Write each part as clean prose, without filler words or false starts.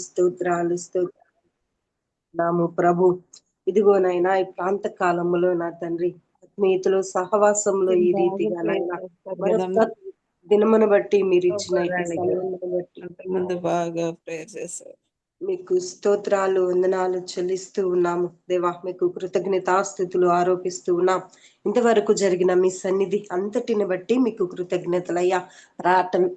స్తోత్రాలు స్తోత్రాము ప్రభు. ఇదిగోనైనా ఈ ప్రాంత కాలంలో నా తండ్రి ఆత్మీయతలో సహవాసంలో ఈ రీతిగా నాయన మరొక దినమును బట్టి మీరు ఇచ్చిన ఈ సమయమును బట్టి ముందు బాగా ప్రేయర్ చేశారు. మీకు స్తోత్రాలు వందనాలు చెల్లిస్తూ ఉన్నాము దేవా. మీకు కృతజ్ఞతాస్థుతులు ఆరోపిస్తూ ఉన్నాం. ఇంతవరకు జరిగిన మీ సన్నిధి అంతటిని బట్టి మీకు కృతజ్ఞతలయ్యా.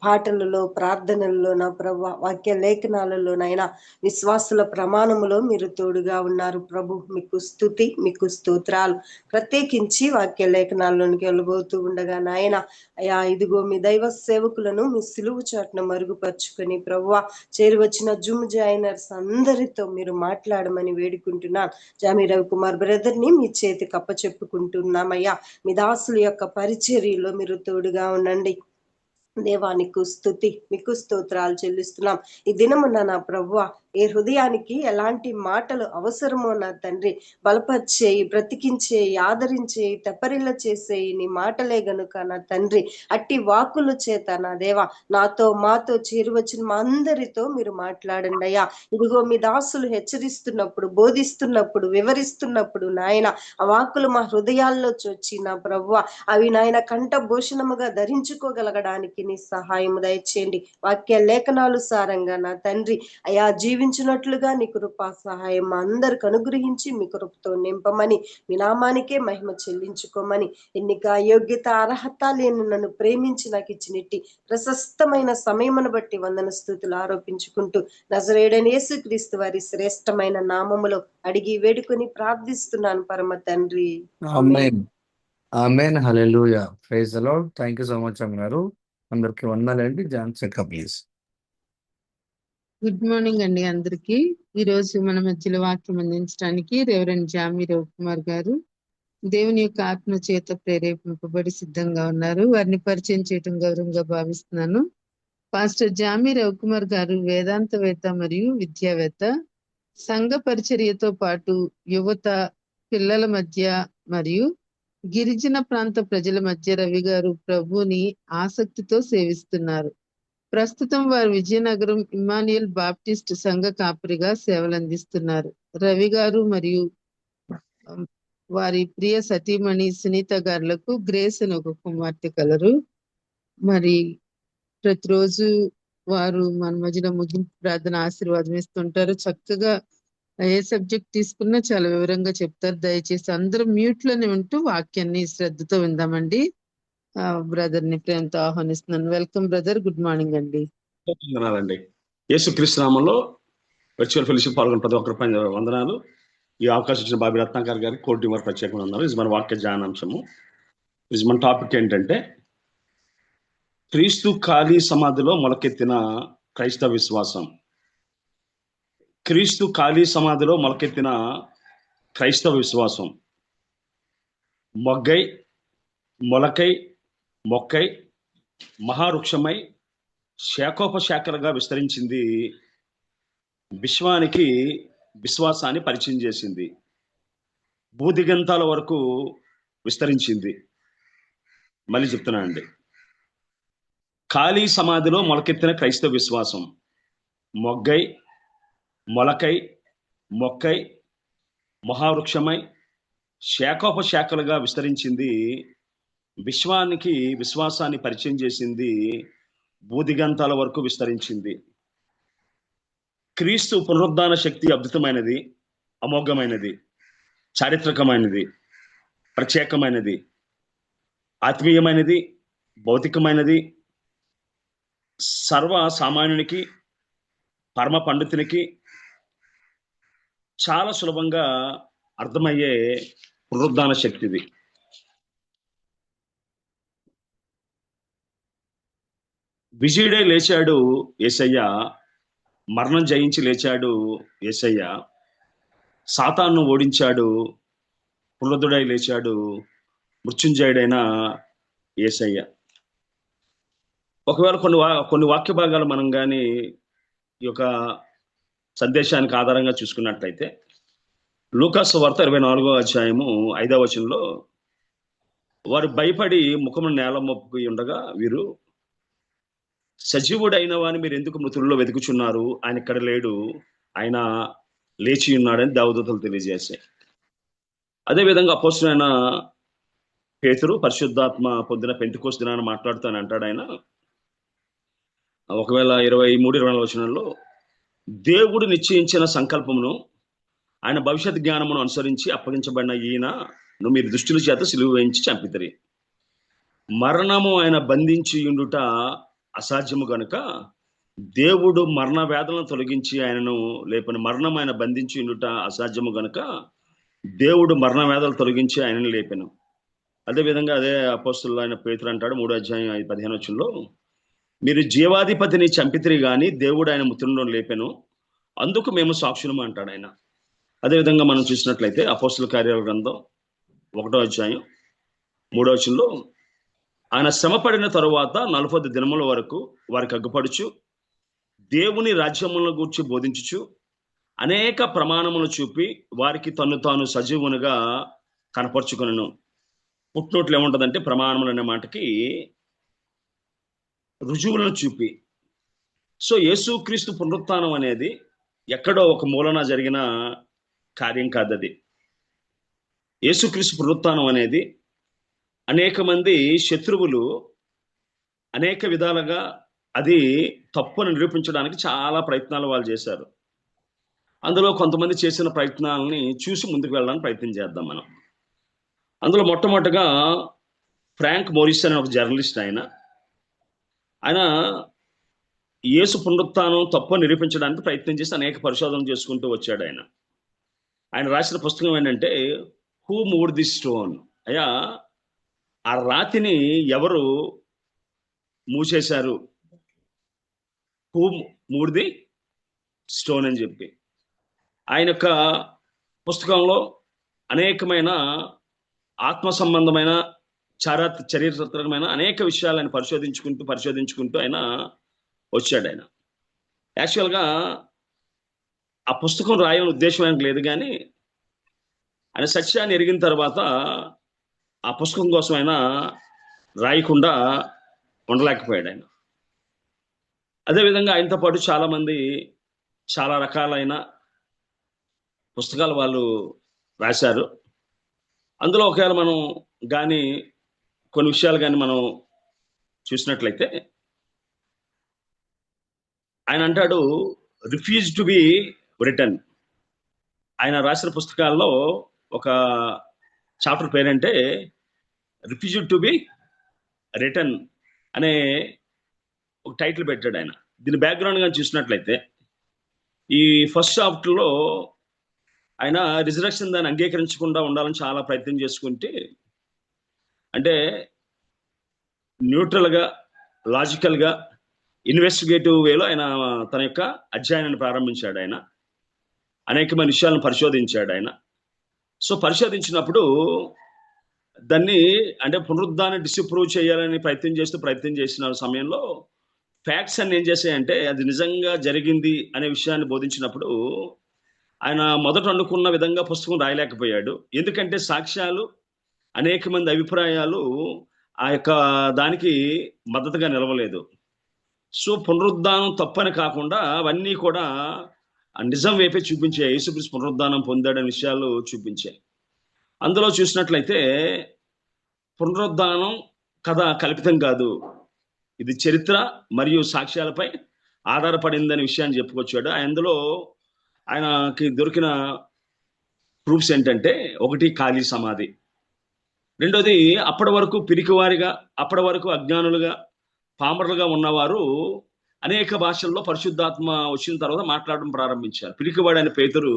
పాటలలో, ప్రార్థనలలో నా ప్రభు, వాక్య లేఖనాలలోనైనా విశ్వాసుల ప్రమాణములో మీరు తోడుగా ఉన్నారు ప్రభు. మీకు స్తుతి, మీకు స్తోత్రాలు. ప్రత్యేకించి వాక్య లేఖనాల్లోనికి వెళ్ళబోతూ ఉండగా నాయన అయా ఇదిగో మీ దైవ సేవకులను మీ సిలువు చాటును మరుగుపరుచుకొని ప్రభువా చేరువచ్చిన జూమ్ జాయినర్స్ అందరితో మీరు మాట్లాడమని వేడుకుంటున్నాను. జామి రవికుమార్ బ్రదర్ ని మీ చేతికి అప్పచెప్పుకుంటున్నామయ్యా. మీ దాసుల యొక్క పరిచర్యలో మీరు తోడుగా ఉండండి దేవా. నీకు స్తుతి, మీకు స్తోత్రాలు చెల్లిస్తున్నాం. ఈ దినమున నా ప్రభువా ఏ హృదయానికి ఎలాంటి మాటలు అవసరమో నా తండ్రి బలపరిచేయి, బ్రతికించేయి, ఆదరించేయి, తెప్పరిల్ల చేసేయి నీ మాటలే గనుక నా తండ్రి అట్టి వాక్కుల చేత నా దేవా నాతో మాతో చేరువచ్చిన మా అందరితో మీరు మాట్లాడండి అయ్యా. ఇదిగో మీ దాసులు హెచ్చరిస్తున్నప్పుడు, బోధిస్తున్నప్పుడు, వివరిస్తున్నప్పుడు నాయన ఆ వాక్కులు మా హృదయాల్లో చొచ్చి నా ప్రభువా అవి నాయన కంఠభూషణముగా ధరించుకోగలగడానికి నీ సహాయము దయచేయండి. వాక్య లేఖనాలు సారంగా నా తండ్రి అయా జీవించినట్లుగా నీ కృపా సహాయం మా అందరికి అనుగ్రహించి మీ కృపతో నింపమని, మీ నామానికే మహిమ చెల్లించుకోమని, ఎన్నిక యోగ్యత అర్హత లేని నన్ను ప్రేమించి నాకు ఇచ్చినట్టి ప్రశస్తమైన సమయమును బట్టి వందన స్తుతులు ఆరోపించుకుంటూ నజరేయుడైన యేసుక్రీస్తు వారి శ్రేష్టమైన నామములో అడిగి వేడుకొని ప్రార్థిస్తున్నాను పరమ తండ్రి. ఆమేన్. ఆమేన్. హల్లెలూయా. Praise the lord. Thank you so much అమ్మగారు. అందరికి వందనాలండి. జాన్ చెక్క ప్లీజ్. గుడ్ మార్నింగ్ అండి అందరికి. ఈ రోజు మన మధ్యలో వాక్యం అందించడానికి రెవరెండ్ జామి రవికుమార్ గారు దేవుని యొక్క ఆత్మ చేత ప్రేరేపింపబడి సిద్ధంగా ఉన్నారు. వారిని పరిచయం చేయడం గౌరవంగా భావిస్తున్నాను. పాస్టర్ జామి రవికుమార్ గారు వేదాంతవేత్త మరియు విద్యావేత్త. సంఘ పరిచర్యతో పాటు యువత, పిల్లల మధ్య మరియు గిరిజన ప్రాంత ప్రజల మధ్య రవి గారు ప్రభుని ఆసక్తితో సేవిస్తున్నారు. ప్రస్తుతం వారు విజయనగరం ఇమ్మాన్యుయల్ బాప్టిస్ట్ సంఘ కాపరిగా సేవలందిస్తున్నారు. రవి గారు మరియు వారి ప్రియ సతీమణి సునీత గారులకు గ్రేస్ అని ఒక కుమార్తె కలరు. మరి ప్రతిరోజు వారు మన మధ్యలో ముగింపు ప్రార్థన ఆశీర్వాదం ఇస్తుంటారు. చక్కగా ఏ సబ్జెక్ట్ తీసుకున్నా చాలా వివరంగా చెప్తారు. దయచేసి అందరూ మ్యూట్ లోనే ఉంటూ వాక్యాన్ని శ్రద్ధతో విందామండి. బ్రదర్ ని ప్రేమతో ఆహ్వానిస్తున్నాను. Welcome brother. గుడ్ మార్నింగ్ అండి. వందనాలండి. యేసుక్రీస్తు నామములో వర్చువల్ ఫెలోషిప్ పాల్గొన్న ప్రతి ఒక్కరి వందనాలు. ఈ అవకాశం ఇచ్చిన బాబీ రత్నాకర్ గారికి కోటి వారు ప్రత్యేకంగా వందనాలు. ఇది మన వాక్య ధ్యానాంశము. ఇది మన టాపిక్ ఏంటంటే క్రీస్తు ఖాళీ సమాధిలో మొలకెత్తిన క్రైస్తవ విశ్వాసం. క్రీస్తు ఖాళీ సమాధిలో మొలకెత్తిన క్రైస్తవ విశ్వాసం. మొగ్గై, మొలకై, మొక్కై, మహావృక్షమై శాఖోపశాఖలుగా విస్తరించింది. విశ్వానికి విశ్వాసాన్ని పరిచయం చేసింది. భూదిగంతాల వరకు విస్తరించింది. మళ్ళీ చెప్తున్నానండి. ఖాళీ సమాధిలో మొలకెత్తిన క్రైస్తవ విశ్వాసం. మొగ్గై, మొలకై, మొక్కై, మహావృక్షమై శాఖోపశాఖలుగా విస్తరించింది. విశ్వానికి విశ్వాసాన్ని పరిచయం చేసింది. భూదిగంతాల వరకు విస్తరించింది. క్రీస్తు పునరుద్ధాన శక్తి అద్భుతమైనది, అమోఘమైనది, చారిత్రకమైనది, ప్రత్యేకమైనది, ఆత్మీయమైనది, భౌతికమైనది, సర్వ సామాన్యునికి, పరమ పండితునికి చాలా సులభంగా అర్థమయ్యే పునరుద్ధాన శక్తిది. విజయుడై లేచాడు యేసయ్య, మరణం జయించి లేచాడు యేసయ్య, సాతాను ఓడించాడు, పునరుద్ధుడై లేచాడు మృత్యుంజయుడైన యేసయ్య. ఒకవేళ కొన్ని వాక్య భాగాలు మనం కానీ ఈ యొక్క సందేశానికి ఆధారంగా చూసుకున్నట్లయితే లూకాసు వార్త 24వ అధ్యాయము 5వ వచనంలో వారు భయపడి ముఖమును నేల మోపుకుని ఉండగా వీరు సజీవుడైన వాని మీరు ఎందుకు మృతుల్లో వెతుకుచున్నారు, ఆయన ఇక్కడ లేడు, ఆయన లేచి ఉన్నాడని దేవదూతలు తెలియజేశాయి. అదేవిధంగా అపోస్తలుడైన పేతురు పరిశుద్ధాత్మ పొందిన పెంతెకోస్తు దినాన్ని మాట్లాడుతాను అంటాడు ఆయన. ఒకవేళ 23-24 వచనంలో దేవుడు నిశ్చయించిన సంకల్పమును ఆయన భవిష్యత్ జ్ఞానమును అనుసరించి అప్పగించబడిన ఈయనను మీరు దుష్టుల చేత సిలువ వేయించి చంపితిరి. మరణము ఆయన బంధించి ఉండుట అసాధ్యము గనుక దేవుడు మరణ వేదనను తొలగించి ఆయనను లేపని. మరణం ఆయన బంధించి ఉండుట అసాధ్యము గనుక దేవుడు మరణ వేదనలు తొలగించి ఆయనను లేపెను. అదేవిధంగా అదే అపోస్తలుడు అయిన పేతురు అంటాడు 3:15 వచనంలో మీరు జీవాధిపతిని చంపితిరి గాని దేవుడు ఆయన మృతుల్లో లేపెను, అందుకు మేము సాక్షులము అంటాడు ఆయన. అదేవిధంగా మనం చూసినట్లయితే అపోస్తలుల కార్యాల గ్రంథం 1:3 వచనంలో ఆయన శ్రమపడిన తరువాత 40 దినముల వరకు వారికి అగ్గుపడుచు దేవుని రాజ్యములను గూర్చి బోధించుచు అనేక ప్రమాణములు చూపి వారికి తన్ను తాను సజీవునిగా కనపరుచుకొనెను. పుట్టినోట్లు ఏముంటదంటే ప్రమాణములు అనే మాటకి రుజువులను చూపి. సో యేసుక్రీస్తు పునరుత్థానం అనేది ఎక్కడో ఒక మూలన జరిగిన కార్యం కాదు. అది యేసుక్రీస్తు పునరుత్థానం అనేది అనేక మంది శత్రువులు అనేక విధాలుగా అది తప్పుని నిరూపించడానికి చాలా ప్రయత్నాలు వాళ్ళు చేశారు. అందులో కొంతమంది చేసిన ప్రయత్నాలని చూసి ముందుకు వెళ్ళడానికి ప్రయత్నం చేద్దాం మనం. అందులో మొట్టమొదటిగా ఫ్రాంక్ మోరిస్ అనే ఒక జర్నలిస్ట్, ఆయన యేసు పునరుత్థానం తప్పు నిరూపించడానికి ప్రయత్నం చేసి అనేక పరిశోధనలు చేసుకుంటూ వచ్చాడు. ఆయన రాసిన పుస్తకం ఏంటంటే హూ మూవ్డ్ ది స్టోన్. అయ్యా ఆ రాతిని ఎవరు మూసేశారు, హూ మూవ్డ్ ది స్టోన్ అని చెప్పి ఆయన యొక్క పుస్తకంలో అనేకమైన ఆత్మ సంబంధమైన చరిత్రమైన అనేక విషయాలు ఆయన పరిశోధించుకుంటూ ఆయన వచ్చాడు. ఆయన యాక్చువల్గా ఆ పుస్తకం రాయని ఉద్దేశం ఆయనకు లేదు, కానీ ఆయన సత్యాన్ని ఎరిగిన తర్వాత ఆ పుస్తకం కోసం ఆయన రాయకుండా ఉండలేకపోయాడు. ఆయన అదేవిధంగా ఆయనతో పాటు చాలామంది చాలా రకాలైన పుస్తకాలు వాళ్ళు రాశారు. అందులో ఒకవేళ మనం కానీ కొన్ని విషయాలు కానీ మనం చూసినట్లయితే ఆయన అంటాడు రిఫ్యూజ్ టు బి రిటర్న్. ఆయన రాసిన పుస్తకాల్లో ఒక చాప్టర్ పేరంటే రిఫ్యూజ్ టు బి రిటర్న్ అనే ఒక టైటిల్ పెట్టాడు ఆయన. దీని బ్యాక్గ్రౌండ్ కానీ చూసినట్లయితే ఈ ఫస్ట్ చాప్టర్లో ఆయన రిజరక్షన్ దాన్ని అంగీకరించకుండా ఉండాలని చాలా ప్రయత్నం చేసుకుంటే, అంటే న్యూట్రల్గా లాజికల్గా ఇన్వెస్టిగేటివ్ వేలో ఆయన తన యొక్క అధ్యయనాన్ని ప్రారంభించాడు. ఆయన అనేకమైన విషయాలను పరిశోధించాడు. ఆయన సో పరిశోధించినప్పుడు దాన్ని అంటే పునరుద్ధాన్ని డిస్ప్రూవ్ చేయాలని ప్రయత్నం చేసిన సమయంలో ఫ్యాక్ట్స్ అన్ని ఏం చేశాయంటే అది నిజంగా జరిగింది అనే విషయాన్ని బోధించినప్పుడు ఆయన మొదట అనుకున్న విధంగా పుస్తకం రాయలేకపోయాడు. ఎందుకంటే సాక్ష్యాలు అనేక మంది అభిప్రాయాలు ఆ యొక్క దానికి మద్దతుగా నిలవలేదు. సో పునరుద్ధానం తప్పని కాకుండా అవన్నీ కూడా నిజం వైపే చూపించాయి. యేసుక్రీస్తు పునరుద్ధానం పొందాడనే విషయాలు చూపించాయి. అందులో చూసినట్లయితే పునరుద్ధానం కథ కల్పితం కాదు, ఇది చరిత్ర మరియు సాక్ష్యాలపై ఆధారపడిందనే విషయాన్ని చెప్పుకొచ్చాడు. అందులో ఆయనకి దొరికిన ప్రూఫ్స్ ఏంటంటే, ఒకటి ఖాళీ సమాధి, రెండోది అప్పటి వరకు పిరికివారిగా అప్పటి వరకు అజ్ఞానులుగా పామరులుగా ఉన్నవారు అనేక భాషల్లో పరిశుద్ధాత్మ వచ్చిన తర్వాత మాట్లాడడం ప్రారంభించారు. పిరికివాడు అనే పేతురు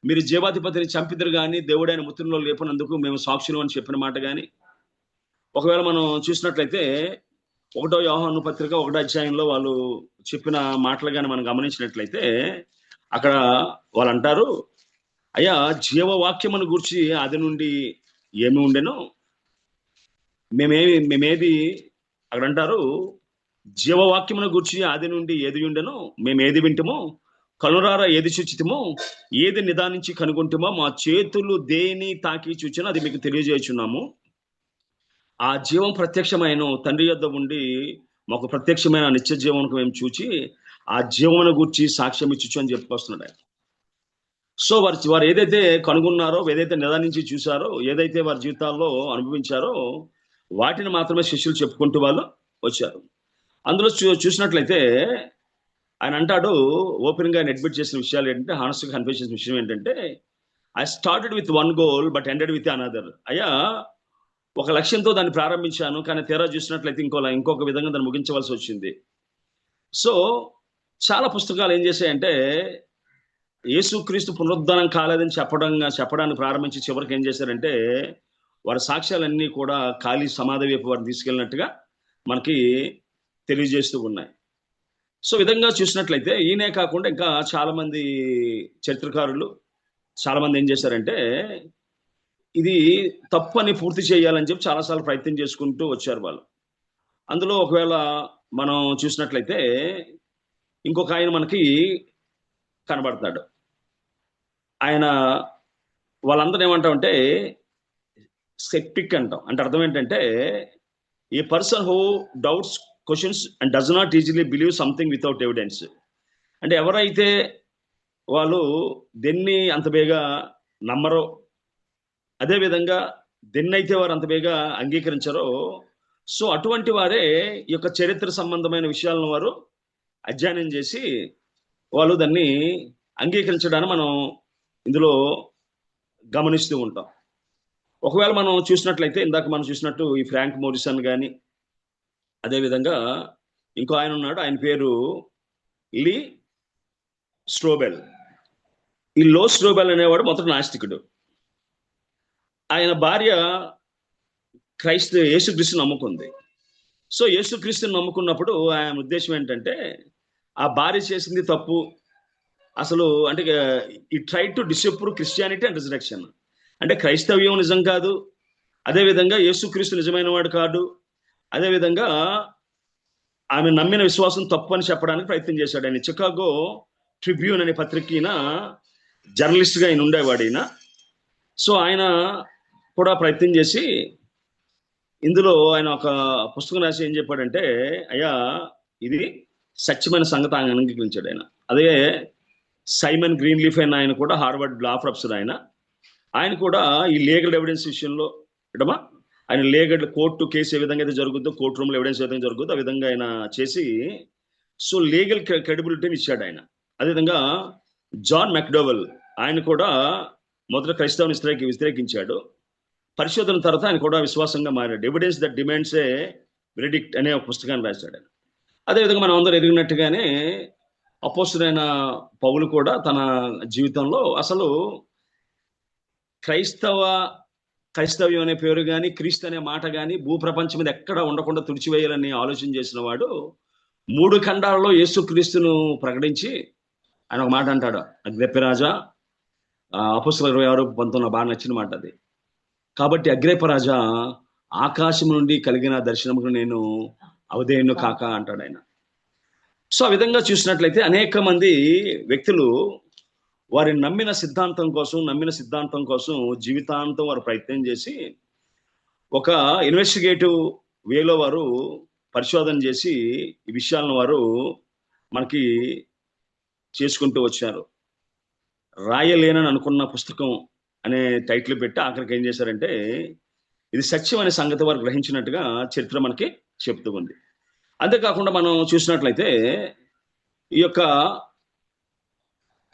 మీరు జీవాధిపతిని చంపిద్దరు కానీ దేవుడైన మృతుల్లో లేపనందుకు మేము సాక్షులు అని చెప్పిన మాట కానీ, ఒకవేళ మనం చూసినట్లయితే 1వ యోహాను పత్రిక 1వ అధ్యాయంలో వాళ్ళు చెప్పిన మాటలు కానీ మనం గమనించినట్లయితే అక్కడ వాళ్ళు అంటారు, అయ్యా జీవవాక్యమును గూర్చి ఆది నుండి ఏమి ఉండెనో మేమేది అక్కడ అంటారు, జీవవాక్యమును గూర్చి ఆది నుండి ఏది ఉండెనో మేమేది వింటమో కనురారా ఏది చూచితమో ఏది నిదానించి కనుగొంటమో మా చేతులు దేని తాకి చూచినా అది మీకు తెలియజేయుచున్నాము. ఆ జీవం ప్రత్యక్షమైన తండ్రి యొద్ద ఉండి మాకు ప్రత్యక్షమైన నిత్య జీవనకు మేము చూచి ఆ జీవన గురించి సాక్ష్యం ఇచ్చు అని చెప్పుకొస్తున్నాడు ఆయన. సో వారు ఏదైతే కనుగొన్నారో, ఏదైతే నిదానించి చూసారో, ఏదైతే వారి జీవితాల్లో అనుభవించారో వాటిని మాత్రమే శిష్యులు చెప్పుకుంటూ వాళ్ళు వచ్చారు. అందులో చూసినట్లయితే ఆయన అంటాడు, ఓపెన్ గా ఆయన అడ్మిట్ చేసిన విషయాలు ఏంటంటే, హానెస్ట్ గా కన్ఫెస్ చేసిన విషయం ఏంటంటే, I started with one goal but ended with another. అయ్యా, ఒక లక్ష్యంతో దాన్ని ప్రారంభించాను, కానీ తీరా చూసినట్లయితే ఇంకొక విధంగా దాన్ని ముగించవలసి వచ్చింది. సో చాలా పుస్తకాలు ఏం చేశాయంటే, యేసుక్రీస్తు పునరుద్ధానం కాలేదని చెప్పడానికి ప్రారంభించి చివరికి ఏం చేశారంటే, వారి సాక్ష్యాలన్నీ కూడా ఖాళీ సమాధి వైపు వారిని తీసుకెళ్ళినట్టుగా మనకి తెలియజేస్తూ ఉన్నాయి. సో విధంగా చూసినట్లయితే ఈయనే కాకుండా ఇంకా చాలా మంది చరిత్రకారులు చాలా మంది ఏం చేశారంటే, ఇది తప్పు అని పూర్తి చేయాలని చెప్పి చాలాసార్లు ప్రయత్నం చేసుకుంటూ వచ్చారు వాళ్ళు. అందులో ఒకవేళ మనం చూసినట్లయితే ఇంకొక ఆయన మనకి కనబడతాడు. ఆయన వాళ్ళందరూ ఏమంటామంటే స్కెప్టిక్ అంటాం. అంటే అర్థం ఏంటంటే, a person who doubts questions and does not easily believe something without evidence. అంటే ఎవరైతే వాళ్ళు దేన్ని అంత బేగా నమ్మరో, అదేవిధంగా దేన్నైతే వారు అంత బేగా అంగీకరించారో, సో అటువంటి వారే ఈ యొక్క చరిత్ర సంబంధమైన విషయాలను వారు అధ్యయనం చేసి వాళ్ళు దాన్ని అంగీకరించడాన్ని మనం ఇందులో గమనిస్తూ ఉంటాం. ఒకవేళ మనం చూసినట్లయితే ఇందాక మనం చూసినట్టు ఈ ఫ్రాంక్ మోరిసన్ కానీ, అదేవిధంగా ఇంకో ఆయన ఉన్నాడు, ఆయన పేరు లీ స్ట్రోబెల్. ఈ లో స్ట్రోబెల్ అనేవాడు మొదటి నాస్తికుడు. ఆయన భార్య యేసుక్రీస్తుని నమ్ముకుంది. సో యేసుక్రీస్తుని నమ్ముకున్నప్పుడు ఆయన ఉద్దేశం ఏంటంటే, ఆ భార్య చేసింది తప్పు, అసలు అంటే ఈ try to disapprove Christianity and resurrection. అంటే క్రైస్తవ్యం నిజం కాదు, అదేవిధంగా యేసుక్రీస్తు నిజమైన వాడు కాదు, అదేవిధంగా ఆమె నమ్మిన విశ్వాసం తప్పు అని చెప్పడానికి ప్రయత్నం చేశాడు. ఆయన చికాగో ట్రిబ్యూన్ అనే పత్రికన జర్నలిస్ట్గా ఆయన ఉండేవాడు ఈయన. సో ఆయన కూడా ప్రయత్నం చేసి ఇందులో ఆయన ఒక పుస్తకం రాసి ఏం చెప్పాడంటే, అయ్యా ఇది సత్యమైన సంగతి ఆయన అంగీకరించాడు ఆయన. అదే సైమన్ గ్రీన్లీఫ్ అయిన ఆయన కూడా హార్వర్డ్ లా ప్రొఫెసర్ ఆయన కూడా ఈ లీగల్ ఎవిడెన్స్ విషయంలో ఆయన లీగల్ కోర్టు కేసు ఏ విధంగా అయితే జరుగుతుందో, కోర్టు రూమ్లో ఎవిడెన్స్ ఏ విధంగా జరుగుతుందో ఆ విధంగా ఆయన చేసి సో లీగల్ క్రెడిబిలిటీని ఇచ్చాడు ఆయన. అదేవిధంగా జాన్ మెక్డోవెల్ ఆయన కూడా మొదట క్రైస్తవుని వ్యతిరేకించాడు. పరిశోధన తర్వాత ఆయన కూడా విశ్వాసంగా మారాడు. Evidence that demands A verdict అనే ఒక పుస్తకాన్ని రాశాడు. అదేవిధంగా మనం అందరూ ఎరిగినట్టుగానే అపోస్తలుడైన పౌలు కూడా తన జీవితంలో అసలు క్రైస్తవ్యం అనే పేరు కానీ, క్రీస్తు అనే మాట కానీ భూప్రపంచం మీద ఎక్కడ ఉండకుండా తుడిచివేయాలని ఆలోచన చేసిన వాడు 3 ఖండాలలో యేసుక్రీస్తును ప్రకటించి ఆయన ఒక మాట అంటాడు, అగ్రిప్పరాజా, అపోస్తలుల 26:19 బాగా నచ్చిన మాట అది. కాబట్టి అగ్రిప్పరాజా, ఆకాశం నుండి కలిగిన దర్శనముకు నేను అవధేయును కాక అంటాడు ఆయన. సో ఆ విధంగా చూసినట్లయితే అనేక మంది వ్యక్తులు వారి నమ్మిన సిద్ధాంతం కోసం జీవితాంతం వారు ప్రయత్నం చేసి ఒక ఇన్వెస్టిగేటివ్ వేలో వారు పరిశోధన చేసి ఈ విషయాలను వారు మనకి చేసుకుంటూ వచ్చారు. రాయలేనని అనుకున్న పుస్తకం అనే టైటిల్ పెట్టి ఆఖరికి ఏం చేశారంటే, ఇది సత్యం అనే సంగతి వారు గ్రహించినట్టుగా చరిత్ర మనకి చెప్తూ ఉంది. అంతేకాకుండా మనం చూసినట్లయితే ఈ యొక్క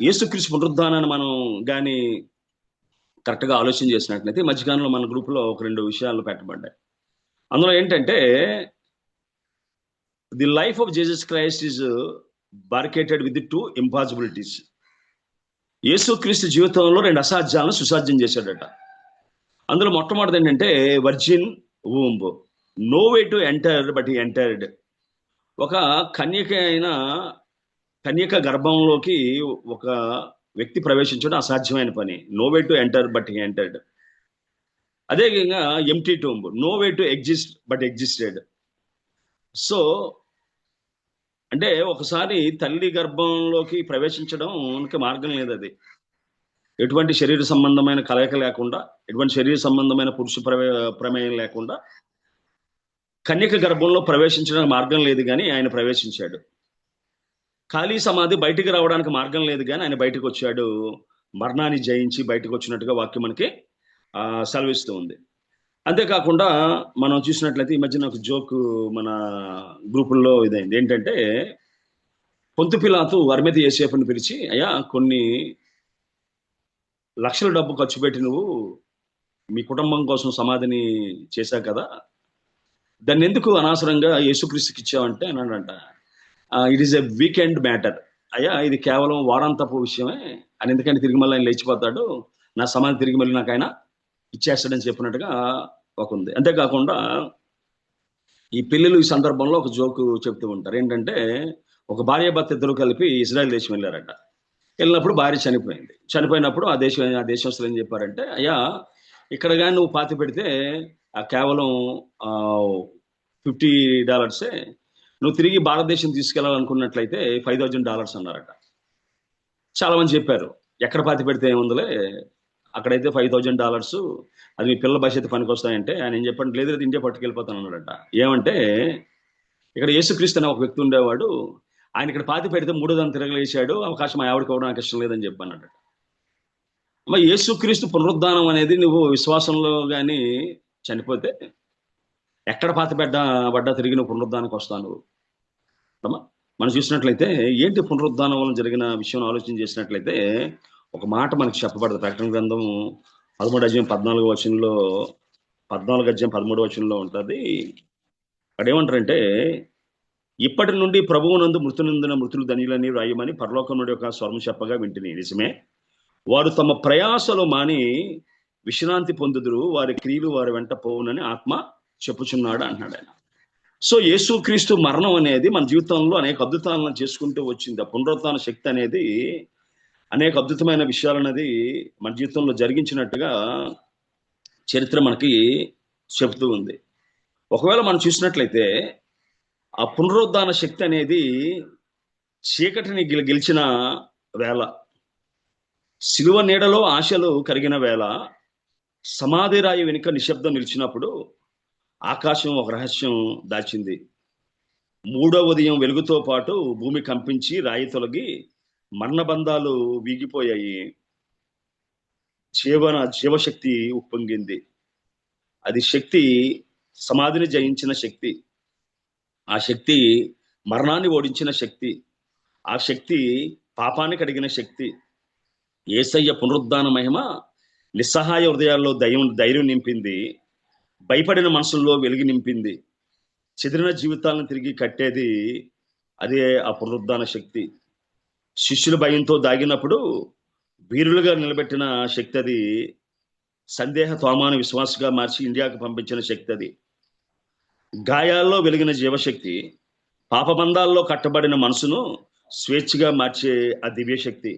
యేసుక్రీస్తు పునరుద్ధానాన్ని మనం కానీ కరెక్ట్గా ఆలోచన చేసినట్లయితే మధ్యకాలంలో మన గ్రూపులో ఒక 2 విషయాలు పెట్టబడ్డాయి. అందులో ఏంటంటే, the life of Jesus Christ is bracketed with 2 impossibilities. యేసుక్రీస్తు జీవితంలో 2 అసాధ్యాలను సుసాధ్యం చేశాడట. అందులో మొట్టమొదటి ఏంటంటే virgin womb, no way to enter but he entered. ఒక కన్యక గర్భంలోకి ఒక వ్యక్తి ప్రవేశించడం అసాధ్యమైన పని. No way to enter but he entered. అదేవిధంగా empty tomb, no way to exist but existed. So అంటే ఒకసారి తల్లి గర్భంలోకి ప్రవేశించడానికి మార్గం లేదు. అది ఎటువంటి శరీర సంబంధమైన కలయిక లేకుండా, ఎటువంటి శరీర సంబంధమైన పురుష ప్రమేయం లేకుండా కన్యక గర్భంలో ప్రవేశించడానికి మార్గం లేదు కానీ ఆయన ప్రవేశించాడు. ఖాళీ సమాధి బయటికి రావడానికి మార్గం లేదు కానీ ఆయన బయటకు వచ్చాడు. మరణాన్ని జయించి బయటకు వచ్చినట్టుగా వాక్యం మనకి సెలవిస్తూ ఉంది. అంతేకాకుండా మనం చూసినట్లయితే ఈ మధ్యన ఒక జోక్ మన గ్రూపుల్లో ఇదైంది. ఏంటంటే పొంతు పిలాతు అరిమతు యోసేపుని పిలిచి, అయ్యా కొన్ని లక్షల డబ్బు ఖర్చు పెట్టి నువ్వు మీ కుటుంబం కోసం సమాధిని చేశావు కదా, దాన్ని ఎందుకు అనవసరంగా యేసుక్రీస్తుకి ఇచ్చావంటే అన్నాడంట, it is a weekend matter అయ్యా, ఇది కేవలం వారాంతపు విషయమే అని, ఎందుకంటే తిరిగి మళ్ళీ ఆయన లేచిపోతాడు, నా సమాధి తిరిగి మళ్ళీ నాకు ఆయన ఇచ్చేస్తాడని చెప్పినట్టుగా ఒక ఉంది. అంతేకాకుండా ఈ పెళ్ళిళ్ళు ఈ సందర్భంలో ఒక జోకు చెప్తూ ఉంటారు. ఏంటంటే ఒక భార్య భర్త ఇద్దరు కలిపి ఇజ్రాయెల్ దేశం వెళ్ళారట. వెళ్ళినప్పుడు భార్య చనిపోయింది. చనిపోయినప్పుడు ఆ దేశస్తులు ఏం చెప్పారంటే, అయ్యా ఇక్కడ కానీ నువ్వు పాతి పెడితే కేవలం $50, నువ్వు తిరిగి భారతదేశం తీసుకెళ్లాలనుకున్నట్లయితే $5,000 అన్నారట. చాలా మంది చెప్పారు, ఎక్కడ పాతి పెడితే ఏముందిలే, అక్కడైతే $5,000, అది మీ పిల్లల భవిష్యత్తు పనికి వస్తాయంటే ఆయన ఏం చెప్పండి, లేదు ఇండియా పట్టుకెళ్ళిపోతాను అన్నాడట. ఏమంటే ఇక్కడ యేసుక్రీస్తు అనే ఒక వ్యక్తి ఉండేవాడు, ఆయన ఇక్కడ పాతి పెడితే 3వ దినం తిరగలేసాడు, అవకాశం మా ఆవిడకి ఇవ్వడం నాకు ఇష్టం లేదని చెప్పానట. మరి యేసుక్రీస్తు పునరుద్ధానం అనేది నువ్వు విశ్వాసంలో కానీ చనిపోతే ఎక్కడ పాతి పడ్డా తిరిగి నువ్వు పునరుద్ధానికి వస్తాను. మనం చూసినట్లయితే ఏంటి పునరుద్ధానం వల్ల జరిగిన విషయం ఆలోచన చేసినట్లయితే ఒక మాట మనకి చెప్పబడదు. ప్రకటన గ్రంథం 13:14 14:13 ఉంటుంది. అక్కడ ఏమంటారంటే, ఇప్పటి నుండి ప్రభువునందు మృతునందున మృతులు ధన్యులని రాయమని పరలోకం నుండి ఒక స్వరం చెప్పగా వింటిని. నిజమే, వారు తమ ప్రయాసలు మాని విశ్రాంతి పొందుదురు, వారి క్రియలు వారి వెంట పోవునని ఆత్మ చెప్పుచున్నాడు అంటున్నాడు ఆయన. సో యేసుక్రీస్తు మరణం అనేది మన జీవితంలో అనేక అద్భుతాలను చేసుకుంటూ వచ్చింది. ఆ పునరుత్థాన శక్తి అనేది అనేక అద్భుతమైన విషయాలు అనేది మన జీవితంలో జరిగించినట్టుగా చరిత్ర మనకి చెబుతూ ఉంది. ఒకవేళ మనం చూసినట్లయితే ఆ పునరుద్ధాన శక్తి అనేది చీకటిని గెలిచిన వేళ, సిలువ నీడలో ఆశలు కరిగిన వేళ, సమాధి రాయి వెనుక నిశ్శబ్దం నిలిచినప్పుడు ఆకాశం ఒక రహస్యం దాచింది. 3వ ఉదయం వెలుగుతో పాటు భూమి కంపించి రాయి తొలగి మరణబంధాలు వీగిపోయాయి. జీవశక్తి ఉప్పొంగింది. అది శక్తి సమాధిని జయించిన శక్తి, ఆ శక్తి మరణాన్ని ఓడించిన శక్తి, ఆ శక్తి పాపాన్ని కడిగిన శక్తి. యేసయ్య పునరుద్ధాన మహిమ నిస్సహాయ హృదయాల్లో ధైర్యం నింపింది, భయపడిన మనసుల్లో వెలుగు నింపింది. చెదిరిన జీవితాలను తిరిగి కట్టేది అదే ఆ పునరుద్ధాన శక్తి. శిష్యుల భయంతో దాగినప్పుడు వీరులుగా నిలబెట్టిన శక్తి అది. సందేహ తోమాను విశ్వాసగా మార్చి ఇండియాకు పంపించిన శక్తి అది. గాయాల్లో వెలిగిన జీవశక్తి, పాపబంధాల్లో కట్టబడిన మనసును స్వేచ్ఛగా మార్చే ఆ దివ్యశక్తి.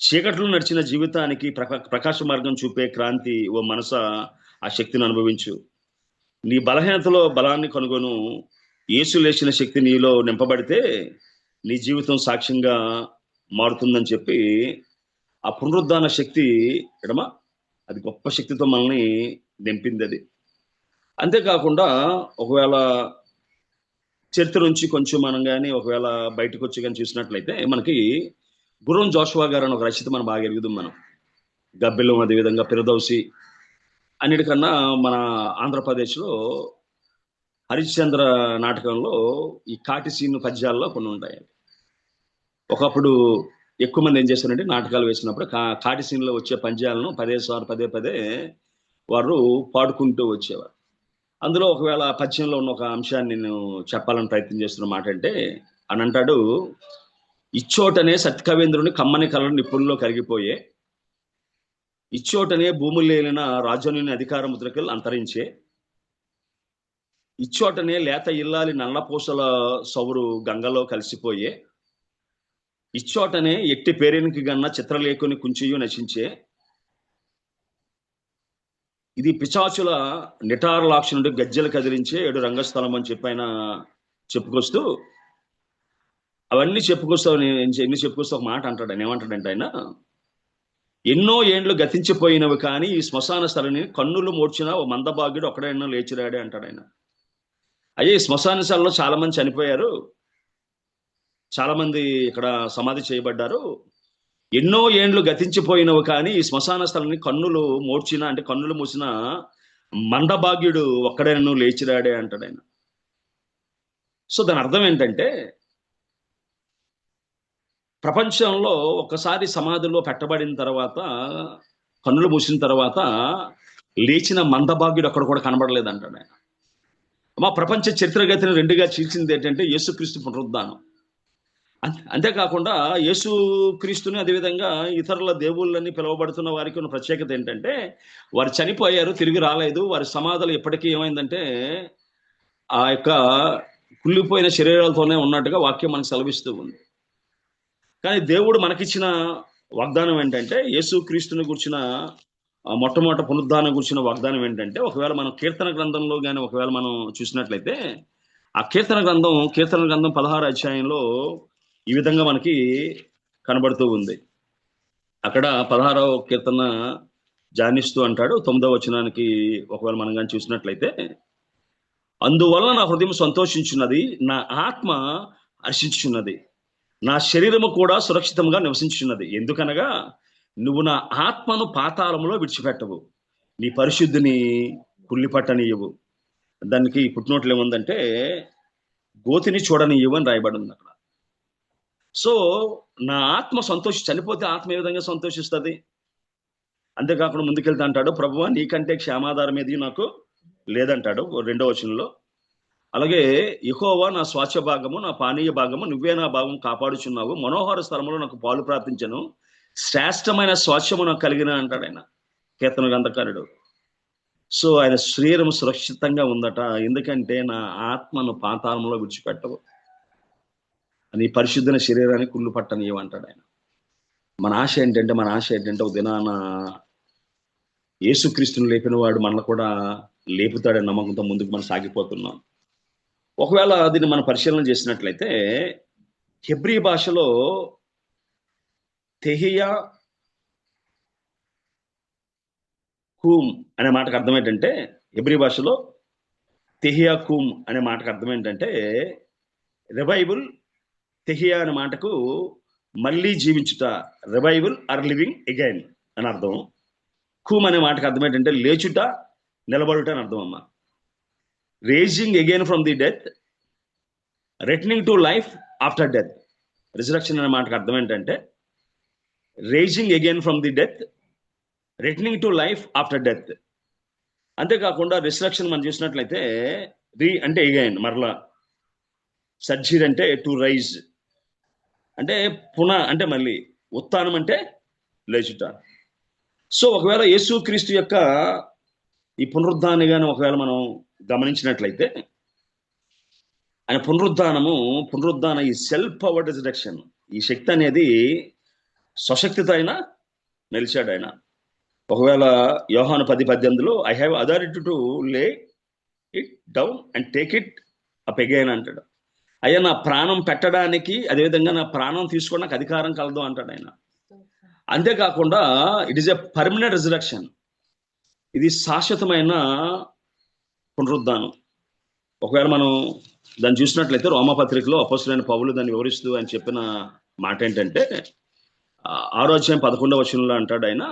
చీకట్లో నడిచిన జీవితానికి ప్రకాశ మార్గం చూపే క్రాంతి. ఓ మనస, ఆ శక్తిని అనుభవించు. నీ బలహీనతలో బలాన్ని కనుగొను. యేసు లేచిన శక్తి నీలో నింపబడితే నీ జీవితం సాక్ష్యంగా మారుతుందని చెప్పి ఆ పునరుద్ధాన శక్తి అది గొప్ప శక్తితో మనల్ని నింపింది అది. అంతేకాకుండా ఒకవేళ చరిత్ర నుంచి కొంచెం మనం కానీ ఒకవేళ బయటకు వచ్చి కానీ చూసినట్లయితే మనకి గుర్రం జోషువా గారు అని ఒక రచయిత మనం బాగా ఎరుగుదాం. మనం గబ్బిలం, అదేవిధంగా పిరదౌసి, అన్నిటికన్నా మన ఆంధ్రప్రదేశ్లో హరిశ్చంద్ర నాటకంలో ఈ కాటి సీను పద్యాల్లో కొన్ని ఉంటాయి. ఒకప్పుడు ఎక్కువ మంది ఏం చేస్తారంటే నాటకాలు వేసినప్పుడు కాటి సీన్లో వచ్చే పద్యాలను పదే వారు పాడుకుంటూ వచ్చేవారు. అందులో ఒకవేళ పద్యంలో ఉన్న ఒక అంశాన్ని నేను చెప్పాలని ప్రయత్నం చేస్తున్న మాట అంటే, అని అంటాడు, ఇచ్చోటనే సత్కవేంద్రుని కమ్మని కళలు నిప్పుల్లో కరిగిపోయే, ఇచ్చోటనే భూములు లేలిన రాజుని అధికార ముద్రకలు అంతరించే, ఇచ్చోటనే లేత ఇల్లాలి నల్లపూసల సౌరు గంగలో కలిసిపోయే, ఇచ్చోటనే ఎట్టి పేరెనికి గన్న చిత్రలేఖని కుంచియు నశించే, ఇది పిచాచుల నిటారలాక్ష నుండి గజ్జలు కదిలించే 7 రంగస్థలం అని చెప్పి ఆయన చెప్పుకొస్తూ, అవన్నీ చెప్పుకొస్తావు, ఎన్ని చెప్పుకొస్తావు ఒక మాట అంటాడు. ఆయన ఏమంటాడంటే, ఆయన ఎన్నో ఏండ్లు గతించిపోయినవి కానీ ఈ శ్మశాన స్థలిని కన్నులు మోడ్చిన ఓ మందభాగ్యుడు ఒక్కడైనా లేచిరాడే అంటాడు ఆయన. అయ్యే శ్మశానశాలలో చాలా మంది చనిపోయారు, చాలా మంది ఇక్కడ సమాధి చేయబడ్డారు, ఎన్నో ఏండ్లు గతించిపోయినవు, కానీ ఈ శ్మశాన స్థలాన్ని కన్నులు మూర్చిన అంటే కన్నులు మూసిన మందభాగ్యుడు ఒక్కడే నువ్వు లేచిరాడే అంటాడు ఆయన. సో దాని అర్థం ఏంటంటే, ప్రపంచంలో ఒక్కసారి సమాధిలో పెట్టబడిన తర్వాత, కన్నులు మూసిన తర్వాత లేచిన మందభాగ్యుడు అక్కడ కూడా కనబడలేదు అంటాడు ఆయన. మా ప్రపంచ చరిత్రగతిని రెండుగా చీల్చింది ఏంటంటే యేసుక్రీస్తు పునరుద్ధానం. అంతేకాకుండా యేసుక్రీస్తుని అదేవిధంగా ఇతరుల దేవుళ్ళని పిలువబడుతున్న వారికి ఉన్న ప్రత్యేకత ఏంటంటే, వారు చనిపోయారు, తిరిగి రాలేదు, వారి సమాధులు ఎప్పటికీ ఏమైందంటే ఆ యొక్క కుళ్ళిపోయిన శరీరాలతోనే ఉన్నట్టుగా వాక్యం మనకు సెలవిస్తూ ఉంది. కానీ దేవుడు మనకిచ్చిన వాగ్దానం ఏంటంటే, యేసుక్రీస్తుని గురించిన మొట్టమొదటి పునరుద్ధానం గురించిన వాగ్దానం ఏంటంటే, ఒకవేళ మనం కీర్తన గ్రంథంలో కానీ ఒకవేళ మనం చూసినట్లయితే, ఆ కీర్తన గ్రంథం 16 అధ్యాయంలో ఈ విధంగా మనకి కనబడుతూ ఉంది. అక్కడ 16వ కీర్తన ధ్యానిస్తూ అంటాడు 9వ వచనానికి ఒకవేళ మనం కానీ చూసినట్లయితే, అందువల్ల నా హృదయం సంతోషించున్నది, నా ఆత్మ హర్షించున్నది, నా శరీరము కూడా సురక్షితంగా నివసించున్నది. ఎందుకనగా నువ్వు నా ఆత్మను పాతాళంలో విడిచిపెట్టవు, నీ పరిశుద్ధిని కుళ్ళిపట్టనీయవు. దానికి పుట్టినోట్లు ఏముందంటే, గోతిని చూడనీయవు అని రాయబడి ఉంది అక్కడ. సో నా ఆత్మ చనిపోతే ఆత్మ ఏ విధంగా సంతోషిస్తుంది? అంతేకాకుండా ముందుకెళ్తా అంటాడు, ప్రభువా నీకంటే క్షేమాధారం ఏది నాకు లేదంటాడు 2వ వచనంలో. అలాగే యెహోవా నా స్వాస్థ్య భాగము, నా పానీయ భాగము, నువ్వే నా భాగం కాపాడుచున్నావు, మనోహర స్థలములో నాకు పాలు ప్రార్థించను, శ్రేష్టమైన స్వాస్థ్యము నాకు కలిగిన అంటాడు ఆయన కీర్తన గ్రంథకారుడు. సో ఆయన శరీరం సురక్షితంగా ఉందట, ఎందుకంటే నా ఆత్మను పాతాళంలో విడిచిపెట్టవు, నీ పరిశుద్ధమైన శరీరాన్ని కుళ్ళు పట్టనీయమంటాడు ఆయన. మన ఆశ ఏంటంటే ఒక దినాన యేసుక్రీస్తుని లేపిన వాడు మనల్ని కూడా లేపుతాడని నమ్మకంతో ముందుకు మనం సాగిపోతున్నాం. ఒకవేళ దీన్ని మనం పరిశీలన చేసినట్లయితే, హెబ్రీ భాషలో తెహియా కూమ్ అనే మాటకు అర్థం ఏంటంటే, హెబ్రీ భాషలో తెహియా కూమ్ అనే మాటకు అర్థం ఏంటంటే, రివైవల్. తెహియా అనే మాటకు మళ్ళీ జీవించుట, రివైవల్ ఆర్ లివింగ్ అగైన్ అని అర్థం. కూమ్ అనే మాటకు అర్థం ఏంటంటే లేచుట, నిలబడుట అని అర్థం అమ్మా. Raising again from the death, returning to life after death. Resurrection అనే మాటకు అర్థం ఏంటంటే raising again from the death, returning to life after death. అంతేకాకుండా రిజరక్షన్ మనం చూసినట్లయితే రీ అంటే అగైన్ మరలా, సర్జీర్ అంటే టు రైజ్ అంటే పునః అంటే మళ్ళీ, ఉత్థానం అంటే లేచుట. సో ఒకవేళ యేసుక్రీస్తు యొక్క ఈ పునరుద్ధాన్ని కానీ ఒకవేళ మనం గమనించినట్లయితే, ఆయన పునరుద్ధాన ఈ సెల్ఫ్ పవర్డ్ రిజరక్షన్, ఈ శక్తి అనేది స్వశక్తితో ఆయన నిలిచాడు ఆయన. ఒకవేళ యోహాను 10:18 ఐ హ్యావ్ అథారిటీ టు లే it down and take it up again అంటాడు. అయ్యా నా ప్రాణం పెట్టడానికి, అదేవిధంగా నా ప్రాణం తీసుకోవడానికి అధికారం కలదు అంటాడు ఆయన. అంతేకాకుండా it is a permanent resurrection, ఇది శాశ్వతమైన పునరుద్ధానం. ఒకవేళ మనం దాన్ని చూసినట్లయితే రోమాపత్రికలో అపోస్తలుడైన పౌలు దాన్ని వివరిస్తూ ఆయన చెప్పిన మాట ఏంటంటే, 6వ అధ్యాయం 11వ వచనంలో అంటాడు ఆయన,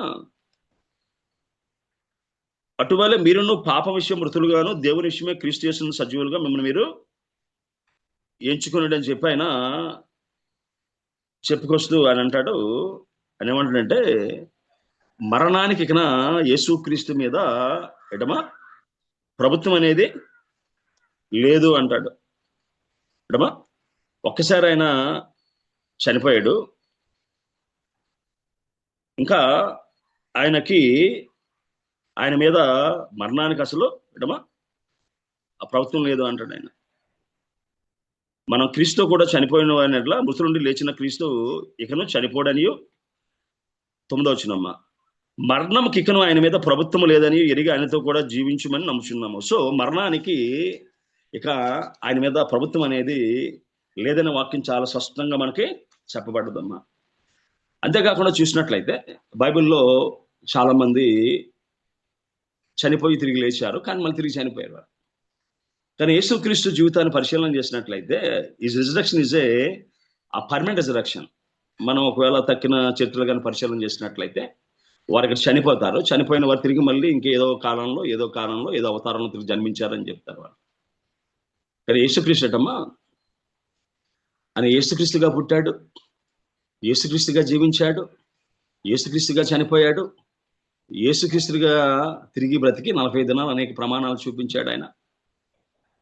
అటువలే మీరును పాప విషయం మృతులుగాను దేవుని విషయమే క్రీస్తు యేసును సజీవులుగా మిమ్మల్ని మీరు ఎంచుకున్నాడు అని చెప్పి ఆయన చెప్పుకొస్తూ ఆయన అంటాడు. ఆయన ఏమంటాడంటే, మరణానికి ఇకన యేసుక్రీస్తు మీద ఎడమా ప్రభుత్వం అనేది లేదు అంటాడు. ఎడమా ఒక్కసారి ఆయన చనిపోయాడు, ఇంకా ఆయన మీద మరణానికి అసలు ఎడమా ఆ ప్రభుత్వం లేదు అంటాడు ఆయన. మనం క్రీస్తు కూడా చనిపోయిన వారిని ఎట్లా మృతుల నుండి లేచిన క్రీస్తు ఇకను చనిపోడనియు 9వ వచనమ్మ, మరణంకి ఇకను ఆయన మీద ప్రభుత్వం లేదని ఎరిగి ఆయనతో కూడా జీవించమని నమ్ముచున్నాము. సో మరణానికి ఇక ఆయన మీద ప్రభుత్వం అనేది లేదనే వాక్యం చాలా స్పష్టంగా మనకి చెప్పబడ్డదమ్మా. అంతేకాకుండా చూసినట్లయితే బైబిల్లో చాలా మంది చనిపోయి తిరిగి లేచారు, కానీ మళ్ళీ తిరిగి చనిపోయారు. కానీ యేసుక్రీస్తు జీవితాన్ని పరిశీలన చేసినట్లయితే ఈ రిజరక్షన్ ఈజ్ ఆ పర్మనెంట్ రిజరక్షన్. మనం ఒకవేళ తక్కిన చరిత్రలు కానీ పరిశీలన చేసినట్లయితే వారు ఇక్కడ చనిపోతారు, చనిపోయిన వారు తిరిగి మళ్ళీ ఇంకేదో కాలంలో ఏదో అవతారంలో తిరిగి జన్మించారని చెప్తారు వారు. కానీ యేసుక్రీస్తు అటమ్మా, ఆయన యేసుక్రీస్తుగా పుట్టాడు, యేసుక్రీస్తుగా జీవించాడు, యేసుక్రీస్తుగా చనిపోయాడు, యేసుక్రీస్తుగా తిరిగి బ్రతికి 40 దినాలు అనేక ప్రమాణాలు చూపించాడు. ఆయన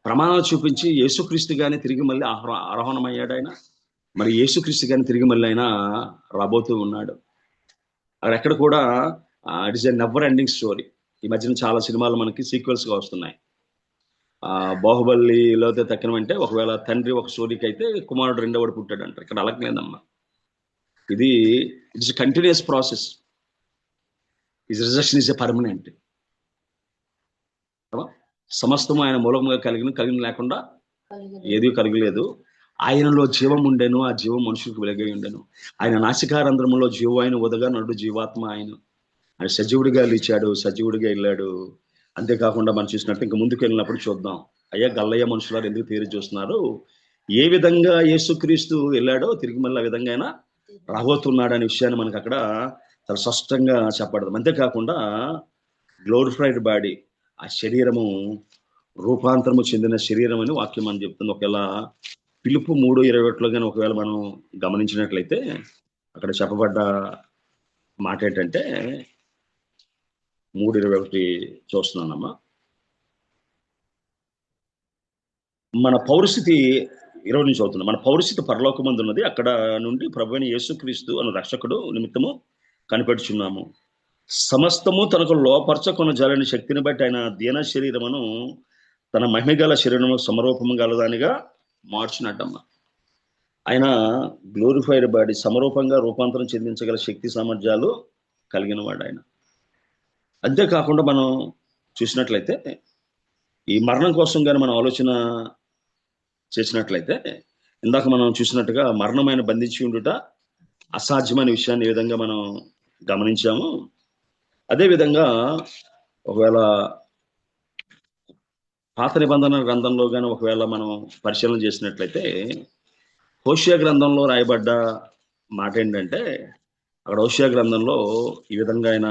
ప్రమాణాలు చూపించి యేసుక్రీస్తుగానే తిరిగి మళ్ళీ ఆరోహణమయ్యాడు ఆయన. మరి యేసుక్రీస్తుగానే తిరిగి మళ్ళీ ఆయన రాబోతూ ఉన్నాడు. అక్కడ కూడా it is a never ending story. ఈ మధ్యన చాలా సినిమాలు మనకి సీక్వెల్స్ గా వస్తున్నాయి. బాహుబలిలో తక్కినమంటే ఒకవేళ తండ్రి ఒక స్టోరీకి అయితే కుమారుడు రెండోవాడు పుట్టాడు అంటారు. ఇక్కడ అలాగలేదమ్మా. ఇది it's continuous process. His resurrection is a permanent. సమస్తము ఆయన మూలంగా కలిగిన లేకుండా ఏది కలగలేదు. ఆయనలో జీవం ఉండెను, ఆ జీవం మనుషులకు వెలుగై ఉండెను. ఆయన నాసికారంధ్రములో జీవం ఆయన ఉదగా నడు జీవాత్మ ఆయన సజీవుడిగా లేచాడు, సజీవుడిగా వెళ్ళాడు. అంతేకాకుండా మనం చూసినట్టు ఇంకా ముందుకు వెళ్ళినప్పుడు చూద్దాం. అయ్యా గల్లయ్య మనుషులారు ఎందుకు తీరి చూస్తున్నారు, ఏ విధంగా యేసుక్రీస్తు వెళ్ళాడో తిరిగి మళ్ళీ ఆ విధంగా ఆయన రాబోతున్నాడు అనే విషయాన్ని మనకు అక్కడ చాలా స్పష్టంగా చెప్పబడదు. అంతేకాకుండా గ్లోరిఫైడ్ బాడీ, ఆ శరీరము రూపాంతరము చెందిన శరీరం అని వాక్యం అని చెప్తుంది. ఒకవేళ పిలుపు 3:21 కానీ ఒకవేళ మనం గమనించినట్లయితే అక్కడ చెప్పబడ్డ మాట ఏంటంటే 3:21 చూస్తున్నానమ్మా. మన పౌరస్థితి 20 నుంచి అవుతుంది. మన పౌరస్థితి పరలోకమందు ఉన్నది, అక్కడ నుండి ప్రభువైన యేసుక్రీస్తు అను రక్షకుడు నిమిత్తము కనిపెట్టుచున్నాము. సమస్తము తనకు లోపరచకొన జాలని శక్తిని బట్టి ఆయన దీన శరీరమును తన మహిమగల శరీరము సమరూపము గలదానిగా మార్చినట్టమ్మా. ఆయన గ్లోరిఫైడ్ బాడీ, సమరూపంగా రూపాంతరం చెందించగల శక్తి సామర్థ్యాలు కలిగిన వాడు ఆయన. అంతేకాకుండా మనం చూసినట్లయితే ఈ మరణం కోసం కానీ మనం ఆలోచన చేసినట్లయితే ఇందాక మనం చూసినట్టుగా మరణమైన బంధించి ఉండుట అసాధ్యమైన విషయాన్ని ఏ విధంగా మనం గమనించాము. అదేవిధంగా ఒకవేళ పాత నిబంధన గ్రంథంలో కానీ ఒకవేళ మనం పరిశీలన చేసినట్లయితే హోషియా గ్రంథంలో రాయబడ్డ మాట ఏంటంటే అక్కడ హోషియా గ్రంథంలో ఈ విధంగా ఆయన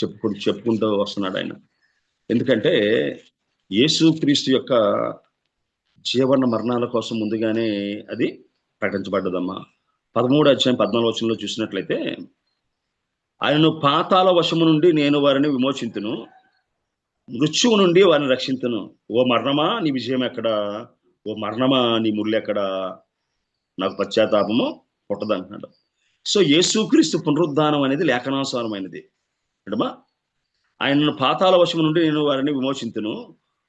చెప్పుకుంటూ వస్తున్నాడు ఆయన. ఎందుకంటే యేసుక్రీస్తు యొక్క జీవన మరణాల కోసం ముందుగానే అది ప్రకటించబడ్డదమ్మా. 13:14 చూసినట్లయితే ఆయనను పాతాళ వశము నుండి నేను వారిని విమోచింతును, మృత్యువు నుండి వారిని రక్షింతును. ఓ మరణమా నీ విజయం ఎక్కడ, ఓ మరణమా నీ ముళ్ళు ఎక్కడ, నాకు పశ్చాత్తాపము పుట్టదంటున్నాడు. సో యేసుక్రీస్తు పునరుద్ధానం అనేది లేఖనానుసారమైనది అంటమా. ఆయనను పాతాళ వశము నుండి నేను వారిని విమోచింతును,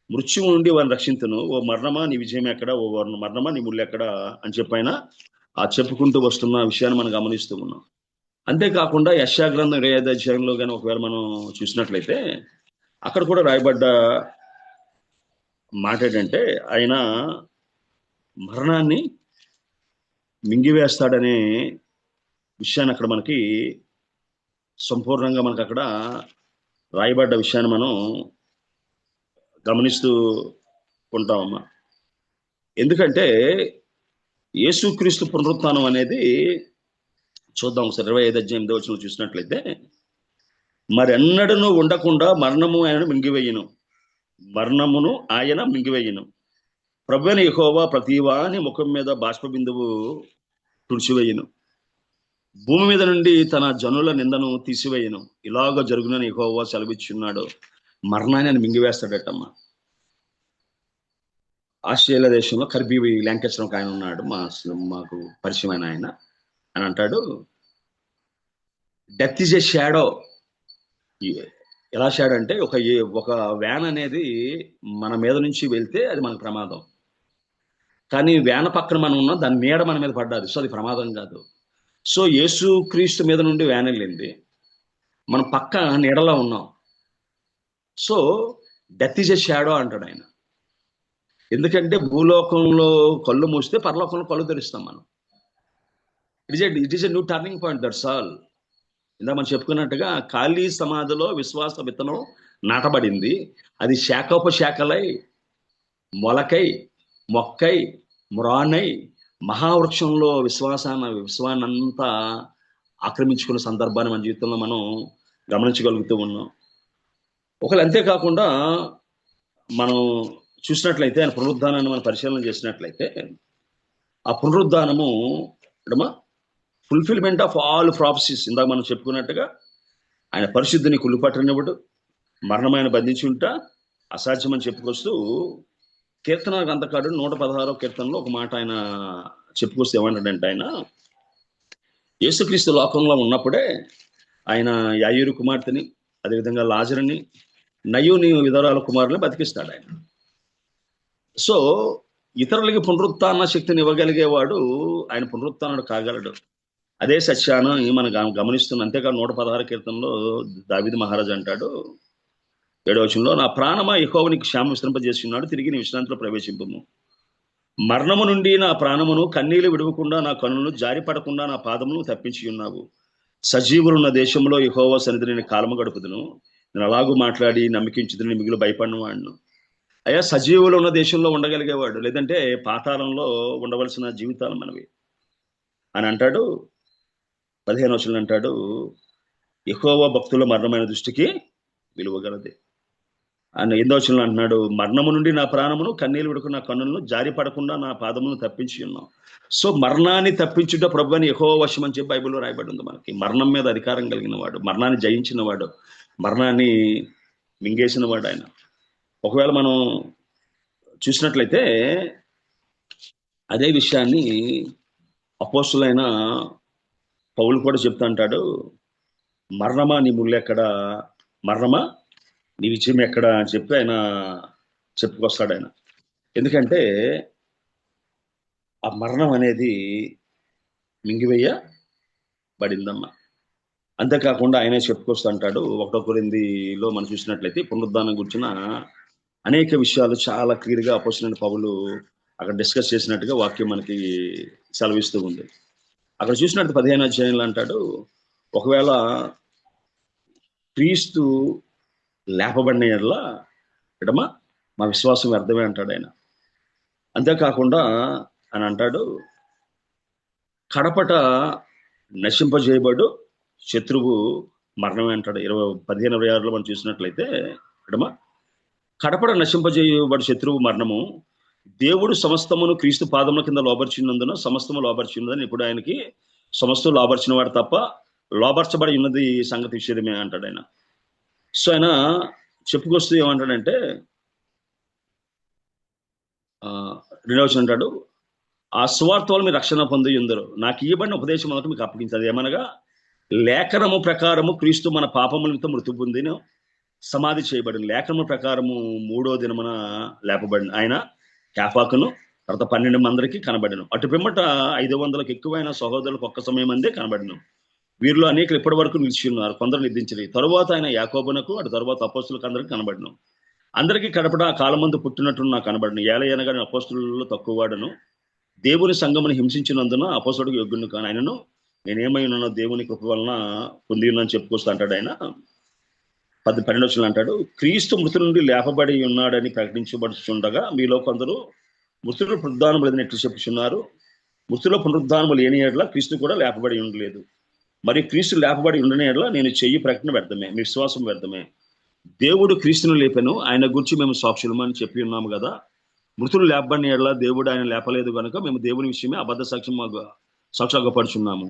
మృత్యువు నుండి వారిని రక్షింతును. ఓ మరణమా నీ విజయం ఎక్కడ, ఓ మరణమా నీ ముళ్ళు ఎక్కడ అని చెప్పైనా ఆ చెప్పుకుంటూ వస్తున్న విషయాన్ని మనం గమనిస్తూ ఉన్నాం. అంతేకాకుండా యెషయా గ్రంథం 25వ అధ్యాయంలో కానీ ఒకవేళ మనం చూసినట్లయితే అక్కడ కూడా రాయబడ్డ మాట ఏంటంటే ఆయన మరణాన్ని మింగివేస్తాడనే విషయాన్ని అక్కడ మనకి సంపూర్ణంగా మనకు అక్కడ రాయబడ్డ విషయాన్ని మనం గమనిస్తూ ఉంటామమ్మా. ఎందుకంటే యేసుక్రీస్తు పునరుత్థానం అనేది చూద్దాం ఒకసారి 25:8 చూసినట్లయితే మరి ఎన్నడను ఉండకుండా మరణము ఆయనను మింగివేయును, మరణమును ఆయన మింగివేయును. ప్రభువైన యెహోవా ప్రతివాని ముఖం మీద బాష్ప బిందువు తుడిచివేయును, భూమి మీద నుండి తన జనుల నిందను తీసివేయును. ఇలాగ జరుగునని యెహోవా సెలవిచ్చున్నాడు. మరణాన్ని ఆయన మింగివేస్తాడటమ్మా. ఆస్ట్రేలియా దేశంలో కర్బీ ల్యాంకెస్టర్ ఒక ఆయన ఉన్నాడు, మాకు పరిచయమైన ఆయన. అని అంటాడు డెత్ ఈజ్ ఎ షాడో. ఎలా షాడో అంటే ఒక వ్యాన్ అనేది మన మీద నుంచి వెళ్తే అది మనకు ప్రమాదం, కానీ వ్యాన్ పక్కన మనం ఉన్నాం, దాని నీడ మన మీద పడ్డది, సో అది ప్రమాదం కాదు. సో యేసుక్రీస్తు మీద నుండి వ్యాన్ వెళ్ళింది, మనం పక్క నీడలో ఉన్నాం. So death is a shadow అంటాడు ఆయన. ఎందుకంటే భూలోకంలో కళ్ళు మూస్తే పరలోకంలో కళ్ళు తెరుస్తాం మనం. It is a new turning point, that's all. ఇందా మనం చెప్పుకున్నట్టుగా ఖాళీ సమాధిలో విశ్వాస విత్తనం నాటబడింది, అది శాఖోపశాఖలై మొలకై, మొక్కై, మ్రానై మహావృక్షంలో విశ్వాన్నంతా ఆక్రమించుకున్న సందర్భాన్ని మన జీవితంలో మనం గమనించగలుగుతూ ఉన్నాం. ఒకవేళ అంతేకాకుండా మనం చూసినట్లయితే ఆయన పునరుద్ధానాన్ని మనం పరిశీలన చేసినట్లయితే ఆ పునరుద్ధానము ఫుల్ఫిల్మెంట్ ఆఫ్ ఆల్ ప్రాఫెసీస్. ఇందాక మనం చెప్పుకున్నట్టుగా ఆయన పరిశుద్ధిని కుళ్ళుపట్టనివ్వడు, మరణమైన బంధించి ఉంటా అసాధ్యమని చెప్పుకొస్తూ కీర్తన గ్రంథకారుడు 116వ కీర్తనలో ఒక మాట ఆయన చెప్పుకొస్తే ఏమంటాడంటే, ఆయన యేసుక్రీస్తు లోకంలో ఉన్నప్పుడే ఆయన యాయూరు కుమార్తెని, అదేవిధంగా లాజరుని, నయోని విధవరాల కుమారుని బతికిస్తాడు ఆయన. సో ఇతరులకి పునరుత్థాన శక్తిని ఇవ్వగలిగేవాడు ఆయన పునరుత్థానుడు కాగలడు. అదే సత్యాన్ని మనం గమనిస్తున్నాం. అంతేకాదు 116 కీర్తనలో దావీదు మహారాజు అంటాడు 7వ వచనంలో, నా ప్రాణమా యెహోవా నీకు క్షేమం విస్తరింపజేసి ఉన్నాడు, తిరిగి నీ విశ్రాంతిలో ప్రవేశింపుము. మరణము నుండి నా ప్రాణమును, కన్నీళ్లు విడవకుండా నా కన్నులను, జారిపడకుండా నా పాదమును తప్పించి ఉన్నావు. సజీవులున్న దేశంలో యెహోవా సన్నిధిని నేను కాలము గడుపుదును. నేను అలాగూ మాట్లాడి నమ్మకించుదని మిగులు భయపడిన వాడును. అయ్యా, సజీవులు ఉన్న దేశంలో ఉండగలిగేవాడు, లేదంటే పాతాళంలో ఉండవలసిన జీవితాలు మనవి అని అంటాడు. 15వ వచనంలో అంటాడు, యెహోవా భక్తుల మరణమైన దృష్టికి విలువగలది అని. 8వ వచనంలో అంటున్నాడు, మరణము నుండి నా ప్రాణమును, కన్నీళ్ళు విడుకున్న కన్నులను, జారిపడకుండా నా పాదమును తప్పించి ఉన్నాం. సో మరణాన్ని తప్పించుట ప్రభు అని యెహోవా వశం అని చెప్పి బైబిల్లో రాయబడి ఉంది. మనకి మరణం మీద అధికారం కలిగిన వాడు, మరణాన్ని జయించిన వాడు, మరణాన్ని మింగేసిన వాడు ఆయన. ఒకవేళ మనం చూసినట్లయితే అదే విషయాన్ని అపోస్తులైన పౌలు కూడా చెప్తా అంటాడు, మరణమా నీ ముళ్ళు ఎక్కడ, మరణమా నీ విజయం ఎక్కడ అని చెప్పి ఆయన చెప్పుకొస్తాడు ఆయన. ఎందుకంటే ఆ మరణం అనేది మింగివేయబడిందమ్మా. అంతేకాకుండా ఆయనే చెప్పుకొస్తూ అంటాడు 1 కొరింథీలో మనం చూసినట్లయితే పునరుద్ధానం గురించిన అనేక విషయాలు చాలా క్లియర్గా అపోస్తలుడైన పౌలు అక్కడ డిస్కస్ చేసినట్టుగా వాక్యం మనకి సెలవిస్తూ ఉంది. అక్కడ చూసినట్టు 15వ అధ్యాయంలో అంటాడు, ఒకవేళ క్రీస్తు లేపబడిన ఎడల మా విశ్వాసం వ్యర్థమే అంటాడు ఆయన. అంతేకాకుండా అని అంటాడు, కడపట నశింపజేయబడు శత్రువు మరణమే అంటాడు. 15:26లో మనం చూసినట్లయితే కడపట నశింపజేయబడు శత్రువు మరణము, దేవుడు సమస్తమును క్రీస్తు పాదముల కింద లోబర్చినందున సమస్తము లోబర్చిన్నదని ఇప్పుడు ఆయనకి సమస్తం లోబర్చిన వాడు తప్ప లోబర్చబడి ఉన్నది సంగతి విషయమే అంటాడు ఆయన. సో ఆయన చెప్పుకొస్తూ ఏమంటాడంటే 2వ వచనం అంటాడు, ఆ సువార్త వల్ల మీరు రక్షణ పొంది ఉందరు, నాకు ఇవ్వబడిన ఉపదేశం మొదట మీకు అప్పగించదు. ఏమనగా లేఖనము ప్రకారము క్రీస్తు మన పాపములతో మృతి పొందిన సమాధి చేయబడిన, లేఖనము ప్రకారము 3వ దినమున లేపబడిన ఆయన కేఫాకును తర్వాత 12 మందికి కనబడిన. అటు పిమ్మట 500కి ఎక్కువైన సహోదరులకు ఒక్క సమయం అందే కనబడిన. వీరిలో అనేకులు ఇప్పటి వరకు నిలిచి ఉన్నారు, కొందరు నిద్రించరు. తరువాత ఆయన యాకోబునకు, అటు తరువాత అపోస్తులకు అందరికి కనబడిన. అందరికీ కడపట ఆ కాలమందు పుట్టినట్టు నాకు కనబడిన. ఏలయనగా అపోస్తులలో తక్కువ వాడను, దేవుని సంఘమును హింసించినందున అపోస్తుడికి యోగ్యుని కాను, ఆయనను నేనేమై ఉన్నానో దేవుని కృప వలన పొంది ఉన్నాను చెప్పుకొస్తా అంటాడు ఆయన. 12వ వచనంలో అంటాడు, క్రీస్తు మృతుల నుండి లేపబడి ఉన్నాడని ప్రకటించబడుతుండగా మీలో కొందరు మృతులు పునరుద్ధానము లేదని ఎట్లు చెప్పుచున్నారు. మృతుల పునరుద్ధానము లేని ఎడల క్రీస్తు కూడా లేపబడి ఉండలేదు. మరి క్రీస్తు లేపబడి ఉండని ఎడల నేను చెయ్యి ప్రకటన వ్యర్థమే, మీ విశ్వాసం వ్యర్థమే. దేవుడు క్రీస్తును లేపెను, ఆయన గురించి మేము సాక్షులము అని చెప్పి ఉన్నాము కదా. మృతులు లేపబడిన ఎడల దేవుడు ఆయన లేపలేదు కనుక మేము దేవుని విషయమే అబద్ధ సాక్షాగపడుచున్నాము.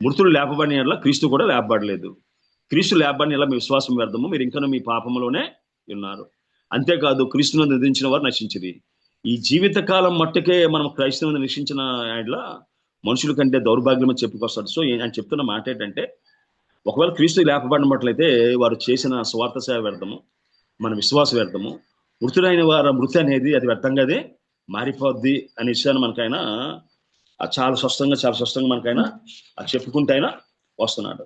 మృతులు లేపబడిన ఎడల క్రీస్తు కూడా లేపబడలేదు. క్రీస్తు లేపబడిన ఎడల మీ విశ్వాసం వ్యర్థము, మీరు ఇంకా మీ పాపంలోనే ఉన్నారు. అంతేకాదు క్రీస్తును నిందించిన వారు నశించింది. ఈ జీవితకాలం మట్టుకే మనం క్రైస్తవుని నిశ్చించిన ఎడల మనుషుల కంటే దౌర్భాగ్యం అని చెప్పుకొస్తాడు. సో ఆయన చెప్తున్న మాట ఏంటంటే, ఒకవేళ క్రీస్తు లేపబడినట్లయితే వారు చేసిన స్వార్థ సేవ వ్యర్థము, మన విశ్వాస వ్యర్థము. మృతుడైన వారి మృతి అనేది అది వ్యర్థంగానే మారిపోద్ది అనే విషయాన్ని మనకైనా చాలా స్పష్టంగా మనకైనా చెప్పుకుంటే అయినా వస్తున్నాడు.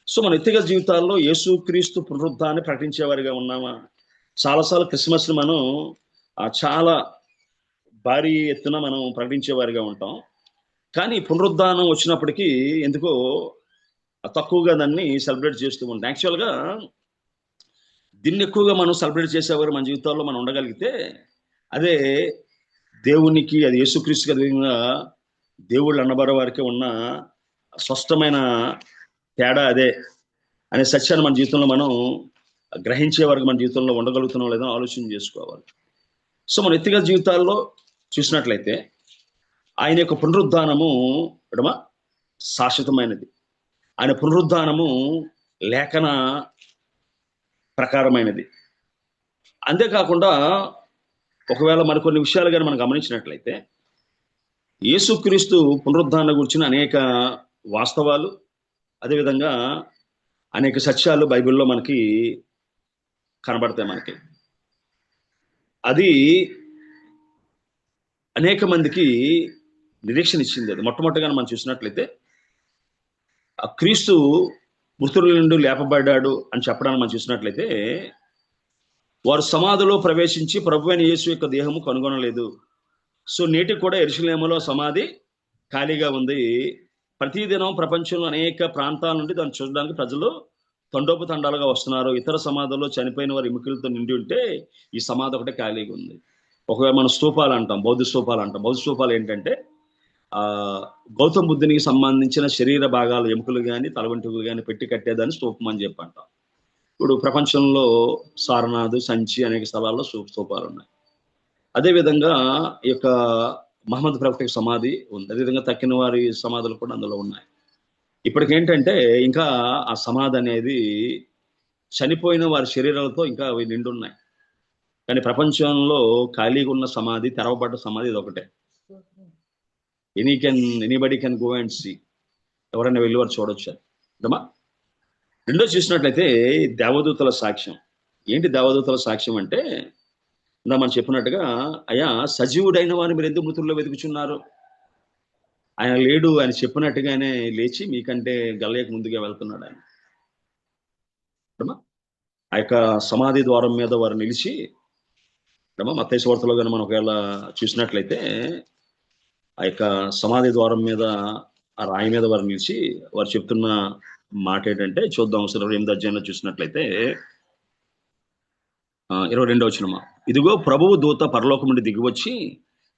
సో మన వ్యక్తిగత జీవితాల్లో యేసుక్రీస్తు పునరుద్ధాన్ని ప్రకటించేవారిగా ఉన్నామా? చాలాసార్లు క్రిస్మస్ని మనం చాలా భారీ ఎత్తున మనం ప్రకటించేవారిగా ఉంటాం. కానీ పునరుద్ధానం వచ్చినప్పటికీ ఎందుకో తక్కువగా దాన్ని సెలబ్రేట్ చేస్తూ ఉంటాం. యాక్చువల్గా దీన్ని ఎక్కువగా మనం సెలబ్రేట్ చేసేవారు మన జీవితాల్లో మనం ఉండగలిగితే అదే దేవునికి, అది యేసుక్రీస్తుకి అదేవిధంగా దేవుళ్ళు అన్నబర వారికి ఉన్న స్పష్టమైన తేడా అదే అనే సత్యాన్ని మన జీవితంలో మనం గ్రహించే వరకు మన జీవితంలో ఉండగలుగుతున్నాం లేదో ఆలోచన చేసుకోవాలి. సో మన వ్యక్తిగత జీవితాల్లో చూసినట్లయితే ఆయన యొక్క పునరుద్ధానము ఎడమ శాశ్వతమైనది. ఆయన పునరుద్ధానము లేఖన ప్రకారమైనది. అంతేకాకుండా ఒకవేళ మరికొన్ని విషయాలు కానీ మనం గమనించినట్లయితే యేసుక్రీస్తు పునరుద్ధానం గురించిన అనేక వాస్తవాలు, అదేవిధంగా అనేక సత్యాలు బైబిల్లో మనకి కనబడతాయి. మనకి అది అనేక మందికి నిరీక్షణ ఇచ్చింది. అది మొట్టమొదటిగా మనం చూసినట్లయితే ఆ క్రీస్తు మృతుల నుండి లేపబడ్డాడు అని చెప్పడానికి మనం చూసినట్లయితే వారు సమాధిలో ప్రవేశించి ప్రభువైన యేసు యొక్క దేహము కనుగొనలేదు. సో నేటికి కూడా యెరూషలేములో సమాధి ఖాళీగా ఉంది. ప్రతిదినం ప్రపంచంలో అనేక ప్రాంతాల నుండి దాన్ని చూడడానికి ప్రజలు తండోపతండాలుగా వస్తున్నారు. ఇతర సమాధుల్లో చనిపోయిన వారి ఎముకలతో నిండి ఉంటే ఈ సమాధి ఒకటే ఖాళీగా ఉంది. ఒకవేళ మనం స్తూపాలు అంటాం, బౌద్ధ స్తూపాలు అంటాం. బౌద్ధ స్తూపాలు ఏంటంటే గౌతమ బుద్ధునికి సంబంధించిన శరీర భాగాలు, ఎముకలు కానీ తల వెంట్రుకలు కానీ పెట్టి కట్టేదాన్ని స్తూపం అని చెప్పి అంటాం. ఇప్పుడు ప్రపంచంలో సారనాథ్, సంచి అనేక స్థలాల్లో స్తూపాలు ఉన్నాయి. అదేవిధంగా ఈ యొక్క మహమ్మద్ ప్రవక్త సమాధి ఉంది. అదేవిధంగా తక్కిన వారి సమాధులు కూడా అందులో ఉన్నాయి. ఇప్పటికేంటంటే ఇంకా ఆ సమాధి అనేది చనిపోయిన వారి శరీరాలతో ఇంకా అవి నిండి ఉన్నాయి. కానీ ప్రపంచంలో ఖాళీగా ఉన్న సమాధి, తెరవబడ్డ సమాధి ఇది ఒకటే. Anybody can go and see. ఎవరైనా వెళ్ళి వారు చూడొచ్చు. అమ్మా రెండో చూసినట్లయితే దేవదూతల సాక్ష్యం. ఏంటి దేవదూతల సాక్ష్యం అంటే, ఇందా మనం చెప్పినట్టుగా అయ్యా సజీవుడైన వారిని మీరు ఎందుకు మృతుల్లో వెతుకుచున్నారు? ఆయన లేడు, ఆయన చెప్పినట్టుగానే లేచి మీకంటే గల్లయ్యకు ముందుగా వెళ్తున్నాడు ఆయన. ఆ యొక్క సమాధి ద్వారం మీద వారు నిలిచి, మత్తయి సువార్తలో కానీ మనం ఒకవేళ చూసినట్లయితే ఆ యొక్క సమాధి ద్వారం మీద ఆ రాయి మీద వారు నిలిచి వారు చెప్తున్న మాట ఏంటంటే చూద్దాం. 28వ అధ్యాయంలో చూసినట్లయితే 22వ వచనమా, ఇదిగో ప్రభువు దూత పరలోకం నుండి దిగివచ్చి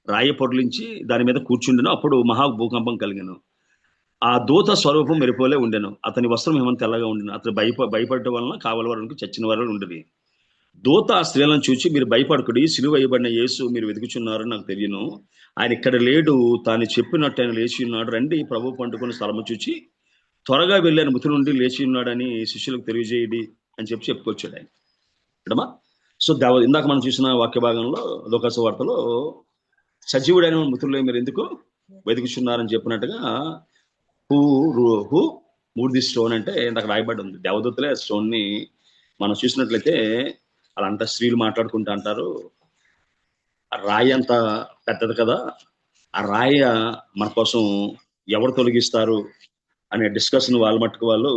రాయి పొర్లించి దాని మీద కూర్చుండెను. అప్పుడు మహా భూకంపం కలిగెను. ఆ దూత స్వరూపం మెరిపోలే ఉండెను. అతని వస్త్రం ఏమని తెల్లగా ఉండెను. అతను భయపడటం వలన కావలి వారికి చచ్చిన వారు ఉండేది. దూత ఆ స్త్రీలను చూచి, మీరు భయపడకుడి, సిలువ వేయబడిన యేసు మీరు వెతుకుచున్నారని నాకు తెలియను. ఆయన ఇక్కడ లేడు, తాను చెప్పినట్టు ఆయన లేచి ఉన్నాడు. రండి ప్రభు పండుకున్న స్థలము చూచి త్వరగా వెళ్ళి ఆయన మృతుల నుండి లేచి ఉన్నాడని శిష్యులకు తెలియజేయడి అని చెప్పుకొచ్చాడు ఆయన. ఇడమా సో ఇందాక మనం చూసిన వాక్య భాగంలో లోకాసు వార్తలో సజీవుడైన మృతుల్లో మీరు ఎందుకు వెతుకుచున్నారని చెప్పినట్టుగా హూ మూడ్ ది స్టోన్ అంటే ఇందాక రాయబడి ఉంది. దేవదూతలే స్టోన్ ని మనం చూసినట్లయితే అలాంటి స్త్రీలు మాట్లాడుకుంటూ అంటారు, ఆ రాయి అంత పెద్దది కదా, ఆ రాయి మన కోసం ఎవరు తొలగిస్తారు అనే డిస్కషన్ వాళ్ళ మట్టుకు వాళ్ళు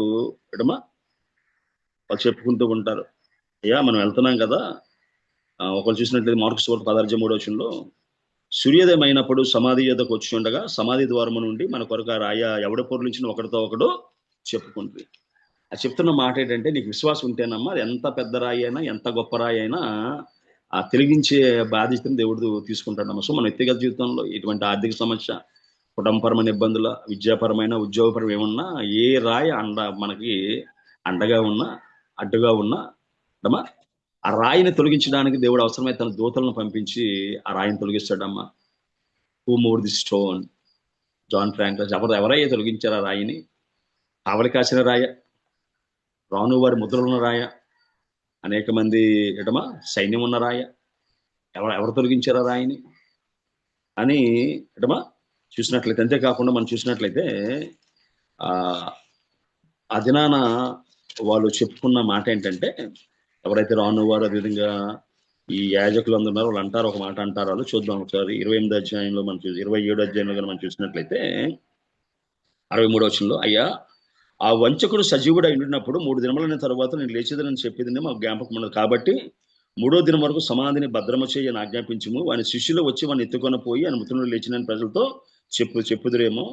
ఎడమా వాళ్ళు చెప్పుకుంటూ ఉంటారు. అయ్యా మనం వెళ్తున్నాం కదా. ఒకరు చూసినట్లయితే మార్కు సువార్త 16:3 వచనంలో సూర్యోదయం అయినప్పుడు సమాధి యొద్దకు వచ్చి ఉండగా సమాధి ద్వారము నుండి మన కొరకు ఆ రాయ ఎవడ పొర్లించిన ఒకరితో ఒకడు చెప్పుకుంటుంది. అది చెప్తున్న మాట ఏంటంటే, నీకు విశ్వాసం ఉంటేనమ్మా అది ఎంత పెద్ద రాయి అయినా ఎంత గొప్ప రాయి అయినా ఆ తిరిగించే బాధ్యతను దేవుడు తీసుకుంటాడమ్మా. సో మన వ్యక్తిగత జీవితంలో ఇటువంటి ఆర్థిక సమస్య, కుటుంబపరమైన ఇబ్బందుల, విద్యాపరమైన ఉద్యోగపరం ఏమన్నా ఏ రాయి మనకి అండగా ఉన్నా అడ్డుగా ఉన్నా అమ్మా ఆ రాయిని తొలగించడానికి దేవుడు అవసరమైతే తన దూతలను పంపించి ఆ రాయిని తొలగిస్తాడమ్మా. Who moved the stone, John Franklin. ఎవరయ్యే తొలగించారు ఆ రాయిని? కావలి కాసిన రాయ, రాను వారి ముద్రలున్న రాయ, అనేక మంది ఎడమా సైన్యం ఉన్న రాయ, ఎవరు తొలగించారు ఆ రాయిని అని ఎడమా చూసినట్లయితే. అంతేకాకుండా మనం చూసినట్లయితే ఆ దినాన వాళ్ళు చెప్పుకున్న మాట ఏంటంటే, ఎవరైతే రాను వారు అదేవిధంగా ఈ యాజకులు అందున్నారో వాళ్ళు అంటారు, ఒక మాట అంటారు. వాళ్ళు చూద్దాం ఒకసారి 28వ అధ్యాయంలో మనం 27వ అధ్యాయంలో మనం చూసినట్లయితే 63వ వచనంలో, అయ్యా ఆ వంచకుడు సజీవుడు అయినప్పుడు 3 దినములైన తర్వాత నేను లేచేదని చెప్పేది మాకు జ్ఞాపకం ఉన్నది. కాబట్టి 3వ దినం వరకు సమాధిని భద్రమ చేయని ఆజ్ఞాపించము. వాని శిష్యులు వచ్చి వాడిని ఎత్తుకొని పోయి ఆయన మృతులను లేచిన ప్రజలతో చెప్పుదురేమో.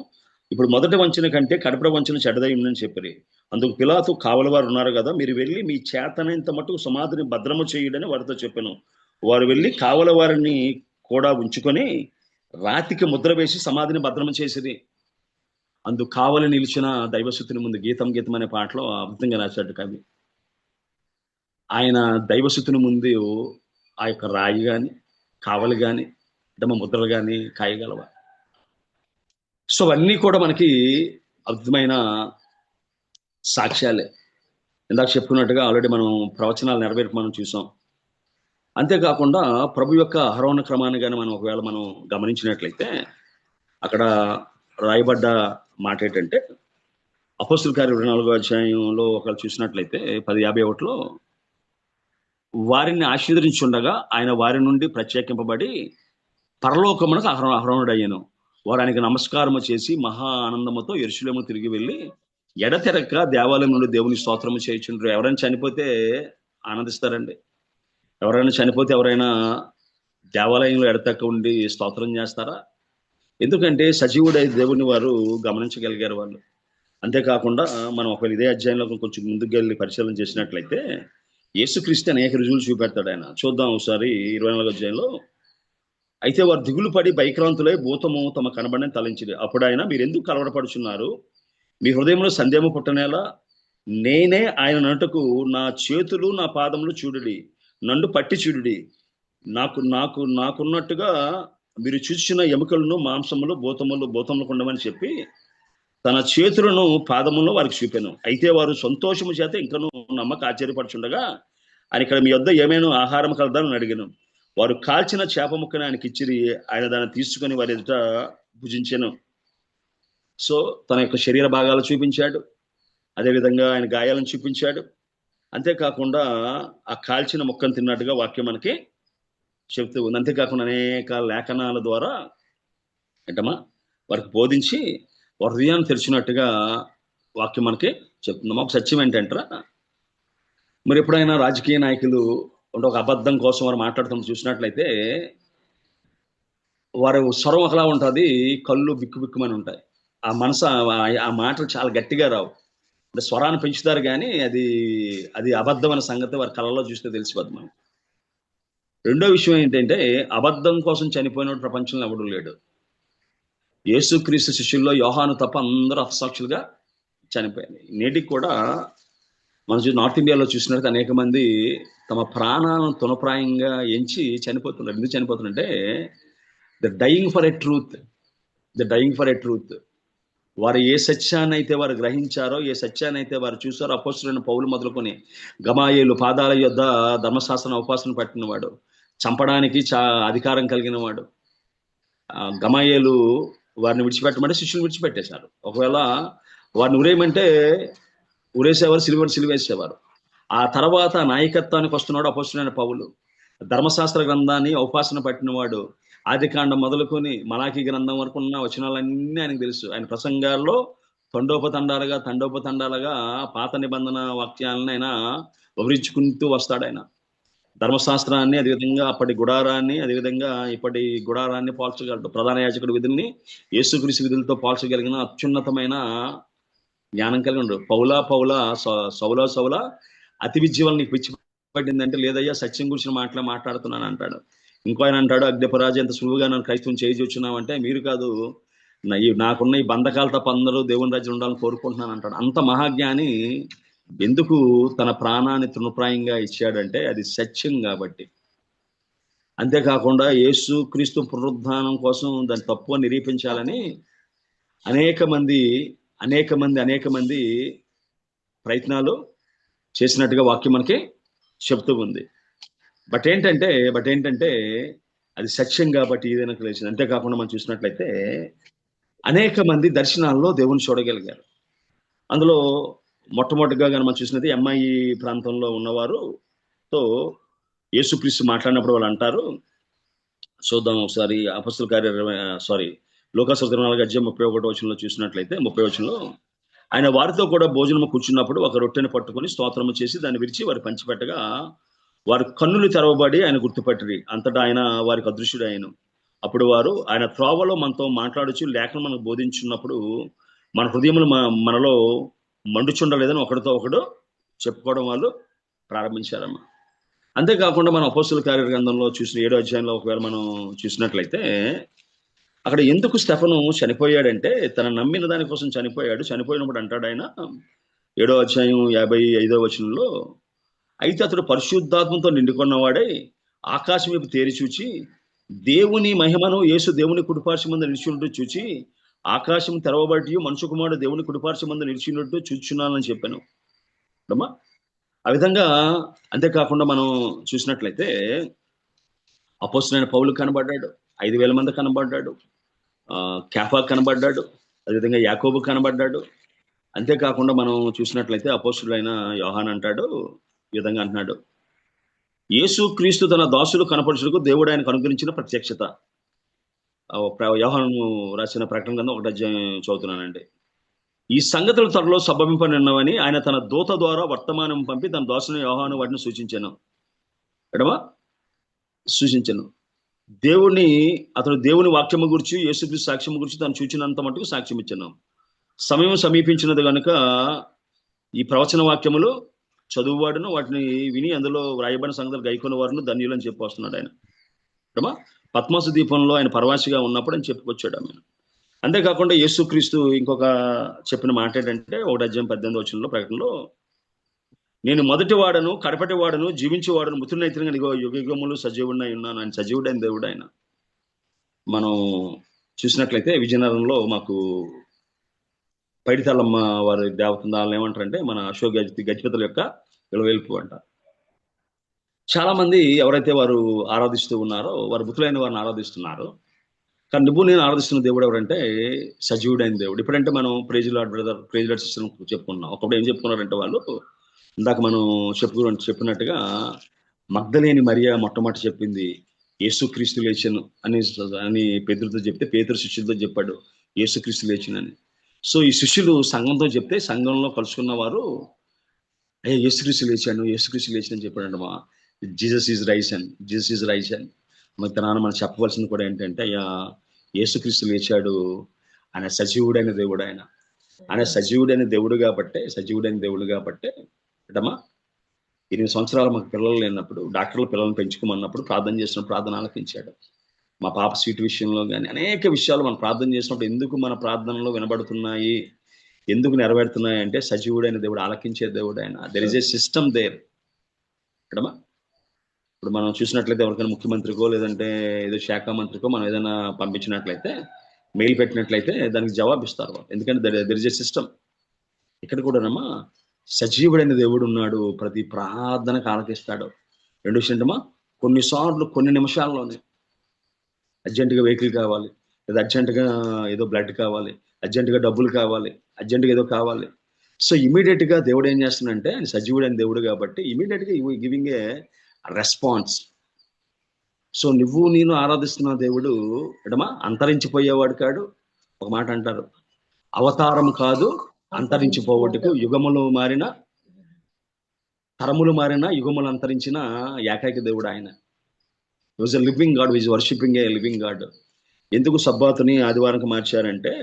ఇప్పుడు మొదటి వంచన కంటే కడపడ వంచన చెడ్డదై ఉందని చెప్పి అందుకు పిలాతు కావలి వారు ఉన్నారు కదా, మీరు వెళ్ళి మీ చేతనంత మటుకు సమాధిని భద్రము చేయడని వారితో చెప్పాను. వారు వెళ్ళి కావల వారిని కూడా ఉంచుకొని రాతికి ముద్ర వేసి సమాధిని భద్రం చేసిరి. అందు కావలి నిలిచిన దైవశుద్ధిని ముందు గీతం అనే పాటలో అద్భుతంగా రాశాడు కవి. ఆయన దైవశుద్ధిని ముందు ఆ యొక్క రాయి గాని కావలి గాని డమ ముద్రలు గాని కాయగలవా? సో అవన్నీ కూడా మనకి అద్భుతమైన సాక్ష్యాలే. ఇందాక చెప్పుకున్నట్టుగా ఆల్రెడీ మనం ప్రవచనాలు నెరవేర్పు మనం చూసాం. అంతేకాకుండా ప్రభు యొక్క ఆరోహణ క్రమాన్ని కానీ మనం ఒకవేళ మనం గమనించినట్లయితే అక్కడ రాయబడ్డ మాట ఏంటంటే అపోస్తుల కార్యం 24వ అధ్యాయంలో ఒకవేళ చూసినట్లయితే 10:51లో వారిని ఆశీర్వదించుండగా ఆయన వారి నుండి ప్రత్యేకింపబడి పరలోకమునకు ఆరోహణుడు అయ్యాను. వారు ఆయనకు నమస్కారము చేసి మహా ఆనందముతో యెరూషలేముకు తిరిగి వెళ్ళి ఎడతెరక దేవాలయం నుండి దేవుని స్తోత్రము చేయుచుండ్రు. ఎవరైనా చనిపోతే ఆనందిస్తారండి. ఎవరైనా చనిపోతే ఎవరైనా దేవాలయంలో ఎడతెక్క ఉండి స్తోత్రం చేస్తారా? ఎందుకంటే సజీవుడై దేవుని వారు గమనించగలిగారు వాళ్ళు. అంతేకాకుండా మనం ఒకవేళ ఇదే అధ్యాయంలో కొంచెం ముందుకు వెళ్ళి పరిశీలన చేసినట్లయితే యేసుక్రీస్తు అనేక రుజువులు చూపెడతాడు ఆయన. చూద్దాం ఒకసారి 24వ అధ్యాయంలో. అయితే వారు దిగులు పడి భయక్రాంతులై భూతము తమ కనబడిని తలంచిరి. అప్పుడు ఆయన, మీరు ఎందుకు కలవరపడుచున్నారు? మీ హృదయంలో సందేహము పుట్టనేలా? నేనే ఆయన నటుకు నా చేతులు నా పాదములు చూడుడి, నన్ను పట్టి చూడుడి. నాకున్నట్టుగా మీరు చూసిన ఎముకలను మాంసములు భూతములు ఉండమని చెప్పి తన చేతులను పాదములను వారికి చూపాను. అయితే వారు సంతోషము చేత ఇంకను నమ్మక ఆశ్చర్యపడుచుండగా ఆయన, ఇక్కడ మీ వద్ద ఏమైనా ఆహారం కలదని అడిగాను. వారు కాల్చిన చేప ముక్కని ఆయనకి ఇచ్చిరి. ఆయన దాన్ని తీసుకొని వారి ఎదుట భుజించాను. సో తన యొక్క శరీర భాగాలు చూపించాడు, అదేవిధంగా ఆయన గాయాలను చూపించాడు. అంతేకాకుండా ఆ కాల్చిన ముక్కను తిన్నట్టుగా వాక్యం మనకి చెప్తూ ఉంది. అంతేకాకుండా అనేక లేఖనాల ద్వారా ఏంటమ్మా వారికి బోధించి వారి హృదయాన్ని తెరిచినట్టుగా వాక్యం మనకి చెప్తుంది. మాకు సత్యం ఏంటంటారా, మరి ఎప్పుడైనా రాజకీయ నాయకులు అంటే ఒక అబద్ధం కోసం వారు మాట్లాడుతున్న చూసినట్లయితే వారి స్వరం ఒకలా ఉంటుంది, కళ్ళు బిక్కుమని ఉంటాయి. ఆ మనసు ఆ మాటలు చాలా గట్టిగా రావు. అంటే స్వరాన్ని పెంచుతారు కానీ అది అబద్ధమైన సంగతి వారి కళ్ళలో చూస్తే తెలిసిపోద్ది మనం. రెండో విషయం ఏంటంటే అబద్ధం కోసం చనిపోయినప్పుడు ప్రపంచంలో ఎవడూ లేడు. యేసుక్రీస్తు శిష్యుల్లో యోహాను తప్ప అందరూ హతసాక్షులుగా చనిపోయారు. నేటికి కూడా మనం నార్త్ ఇండియాలో చూసినట్టు అనేక మంది తమ ప్రాణాలను తునప్రాయంగా ఎంచి చనిపోతున్నారు. ఎందుకు చనిపోతున్నారంటే the dying for a truth. వారు ఏ సత్యాన్ని అయితే వారు గ్రహించారో, ఏ సత్యాన్ని అయితే వారు చూసారో, అపోస్తులైన పౌలు మొదలుకొని గమాయేలు పాదాల యొద్ద ధర్మశాస్త్రం ఉపాసన పట్టినవాడు, చంపడానికి అధికారం కలిగిన వాడు. గమాయేలు వారిని విడిచిపెట్టమంటే శిష్యులు విడిచిపెట్టేశారు. ఒకవేళ వారిని ఉరేయమంటే ఉరేసేవారు, సిలువేసేవారు. ఆ తర్వాత నాయకత్వానికి వస్తున్నాడు అపోస్తులైన పౌలు. ధర్మశాస్త్ర గ్రంథాన్ని ఉపాసన పట్టినవాడు. ఆదికాండం మొదలుకొని మలాఖీ గ్రంథం వరకు ఉన్న వచనాలన్నీ ఆయనకు తెలుసు. ఆయన ప్రసంగాల్లో తండోపతండాలుగా పాత నిబంధన వాక్యాలను ఆయన వివరించుకుంటూ వస్తాడు. ఆయన ధర్మశాస్త్రాన్ని, అదేవిధంగా అప్పటి గుడారాన్ని, అదేవిధంగా ఇప్పటి గుడారాన్ని పోల్చగలడు. ప్రధాన యాజకుడి విధుల్ని యేసుక్రీస్తు విధులతో పోల్చగలిగిన అత్యున్నతమైన జ్ఞానం కలిగి ఉండడు. పౌలా సౌలా అతి విద్య వల్ల నీకు పిచ్చి పట్టిందంటే, లేదయ్యా సత్యం గురించి మాట్లాడుతున్నాను అంటాడు. ఇంకో ఆయన అంటాడు, అగ్నిపరాజు ఎంత సులువుగా నన్ను క్రైస్తవం చేయించున్నామంటే, మీరు కాదు, నాకున్న ఈ బంధకాలు తప్ప అందరూ దేవుని రాజ్యం ఉండాలని కోరుకుంటున్నాను అంటాడు. అంత మహాజ్ఞాని ఎందుకు తన ప్రాణాన్ని తృణప్రాయంగా ఇచ్చాడంటే అది సత్యం కాబట్టి. అంతేకాకుండా యేసు క్రీస్తు పునరుద్ధానం కోసం దాన్ని తప్పుగా నిరూపించాలని అనేక మంది ప్రయత్నాలు చేసినట్టుగా వాక్యం మనకి చెప్తూ ఉంది. బట్ ఏంటంటే అది సత్యం కాబట్టి ఏదైనా కలిసింది. అంతేకాకుండా మనం చూసినట్లయితే అనేక మంది దర్శనాల్లో దేవుని చూడగలిగారు. అందులో మొట్టమొదటిగా కానీ మనం చూసినది ఎంఐ ప్రాంతంలో ఉన్నవారుతో యేసుక్రీస్తు మాట్లాడినప్పుడు వాళ్ళు అంటారు, చూద్దాం ఒకసారి అపొస్తలుల కార్యం లూకాసు 24వ అధ్యాయం 31వ వచనంలో చూసినట్లయితే 30వ వచనంలో, ఆయన వారితో కూడా భోజనము కూర్చున్నప్పుడు ఒక రొట్టెను పట్టుకొని స్తోత్రము చేసి దాన్ని విరిచి వారి పంచిపెట్టగా వారి కన్నులు తెరవబడి ఆయన గుర్తుపట్టిరి. అంతటా ఆయన వారికి అదృశ్యుడు అయ్యాను. అప్పుడు వారు, ఆయన త్రోవలో మనతో మాట్లాడుచు లేఖను మనకు బోధించున్నప్పుడు మన హృదయములు మనలో మండుచుండలేదని ఒకడితో ఒకడు చెప్పుకోవడం వాళ్ళు ప్రారంభించారమ్మా. అంతేకాకుండా మనం అపోస్తుల కార్య గ్రంథంలో చూసిన 7వ అధ్యాయంలో ఒకవేళ మనం చూసినట్లయితే అక్కడ ఎందుకు స్టెఫను చనిపోయాడంటే తన నమ్మిన దానికోసం చనిపోయాడు. చనిపోయినప్పుడు అంటాడు ఆయన 7వ అధ్యాయం 55వ వచనంలో, అయితే అతడు పరిశుద్ధాత్మతో నిండుకున్నవాడై ఆకాశం వైపు తేరి చూచి దేవుని మహిమను, యేసు దేవుని కుడిపార్శ్వమందు నిలిచినట్టు చూచి ఆకాశం తెరవబడి మనుష్య కుమారుడు దేవుని కుడిపార్శ్వమందు నిలిచినట్టు చూచున్నానని చెప్పాను అమ్మా. ఆ విధంగా అంతేకాకుండా మనం చూసినట్లయితే అపోస్తలుడైన పౌలు కనబడ్డాడు, 5,000 మంది కనబడ్డాడు, కేఫా కనబడ్డాడు, అదేవిధంగా యాకోబు కనబడ్డాడు. అంతేకాకుండా మనం చూసినట్లయితే అపోస్తలుడైన యోహాన్ అంటాడు, ఈ విధంగా అంటున్నాడు, యేసు క్రీస్తు తన దాసులు కనపరచుటకు దేవుడు ఆయనకు అనుగ్రహించిన ప్రత్యక్షత. యోహాను రాసిన ప్రకటన కింద 1వ అధ్యాయం చదువుతున్నానండి. ఈ సంగతులు త్వరలో సంభవింపనున్నవని ఆయన తన దూత ద్వారా వర్తమానం పంపి తన దాసుని యోహాను వాటిని సూచించాను. అతడు దేవుని వాక్యము గురించి, యేసుక్రీస్తు సాక్ష్యము గురించి తను చూచినంత మటుకు సాక్ష్యం ఇచ్చాను. సమయం సమీపించినది కనుక ఈ ప్రవచన వాక్యములు చదువువాడును వాటిని విని అందులో వ్రాయబడిన సంగతులు గైకొన్న వారును ధన్యులు అని చెప్పి వస్తున్నాడు ఆయన. పద్మసు దీపంలో ఆయన పరవాసిగా ఉన్నప్పుడు అని చెప్పుకొచ్చాడు ఆమె. అంతేకాకుండా యేసుక్రీస్తు ఇంకొక చెప్పిన మాట ఏంటంటే 1వ అధ్యాయం 18వ వచనంలో ప్రకటనలో, నేను మొదటి వాడను కడపటి వాడను జీవించేవాడను మృతులనైతిగా యుగ యుగములు సజీవుడినై ఉన్నాను. ఆయన సజీవుడైన దేవుడు ఆయన. మనం చూసినట్లయితే విజయనగరంలో మాకు పైడితల్లమ్మ వారి దేవతలు ఏమంటారంటే మన అశోక్ గజపతుల యొక్క విలువేల్పు అంట. చాలా మంది ఎవరైతే వారు ఆరాధిస్తూ ఉన్నారో వారు మృతులైన వారిని ఆరాధిస్తున్నారు. కానీ నువ్వు నేను ఆరాధిస్తున్న దేవుడు ఎవరంటే సజీవుడైన దేవుడు. ఇప్పుడంటే మనం praise lord brother, praise lord sister చెప్పుకున్నాం. ఒకప్పుడు ఏం చెప్పుకున్నారంటే వాళ్ళు ఇందాక మనం చెప్పినట్టుగా మగ్దలేని మరియా మొట్టమొదటి చెప్పింది యేసుక్రీస్తు లేచను అని పేతురుతో చెప్తే పేతురు శిష్యులతో చెప్పాడు యేసుక్రీస్తు లేచినని. సో ఈ శిష్యులు సంఘంతో చెప్తే సంఘంలో కలుసుకున్న వారు అయ్యా యేసుక్రీస్తు లేచాను, యేసుక్రీస్తు లేచాను చెప్పాడంట. మా Jesus is raisin, Jesus is raisin. మరి తన మనం చెప్పవలసింది కూడా ఏంటంటే అయ్యా యేసుక్రీస్తు లేచాడు, ఆయన సజీవుడైన దేవుడు. ఆయన సజీవుడైన దేవుడు కాబట్టే ఏటమ్మా 8 సంవత్సరాలు మాకు పిల్లలు లేనప్పుడు డాక్టర్లు పిల్లల్ని పెంచుకోమన్నప్పుడు ప్రార్థన చేసినప్పుడు ప్రార్థన ఆలకించాడు. మా పాప సీటు విషయంలో కానీ అనేక విషయాలు మనం ప్రార్థన చేసినప్పుడు ఎందుకు మన ప్రార్థనలో వినబడుతున్నాయి, ఎందుకు నెరవేరుతున్నాయి అంటే సజీవుడైన దేవుడు, ఆలకించే దేవుడు ఆయన. There is a system there. ఇక్కడమ్మా ఇప్పుడు మనం చూసినట్లయితే ఎవరికైనా ముఖ్యమంత్రికో లేదంటే ఏదో శాఖ మంత్రికో మనం ఏదైనా పంపించినట్లయితే మెయిల్ పెట్టినట్లయితే దానికి జవాబు ఇస్తారు వాళ్ళు, ఎందుకంటే దెర్ ఇస్ ఏ సిస్టమ్. ఇక్కడ కూడానమ్మా సజీవుడైన దేవుడు ఉన్నాడు, ప్రతి ప్రార్థనకు ఆలకిస్తాడు. 2 విషయమా కొన్నిసార్లు కొన్ని నిమిషాల్లోనే అర్జెంటుగా వెహికల్ కావాలి, లేదా అర్జెంటుగా ఏదో బ్లడ్ కావాలి, అర్జెంటుగా డబ్బులు కావాలి, అర్జెంటుగా ఏదో కావాలి. సో ఇమీడియట్గా దేవుడు ఏం చేస్తున్నాడంటే ఆయన సజీవుడైన దేవుడు కాబట్టి ఇమీడియట్గా గివింగ్ ఏ రెస్పాన్స్. సో నువ్వు నేను ఆరాధిస్తున్న దేవుడు ఎడమా అంతరించిపోయేవాడు కాడు. ఒక మాట అంటారు, అవతారం కాదు అంతరించిపోవటకు, యుగములు మారిన తరములు మారిన యుగములు అంతరించిన ఏకైక దేవుడు ఆయన. Was a living God, was worshipping A living God. ఎందుకు సబ్బాతుని ఆదివారంకి మార్చారంటే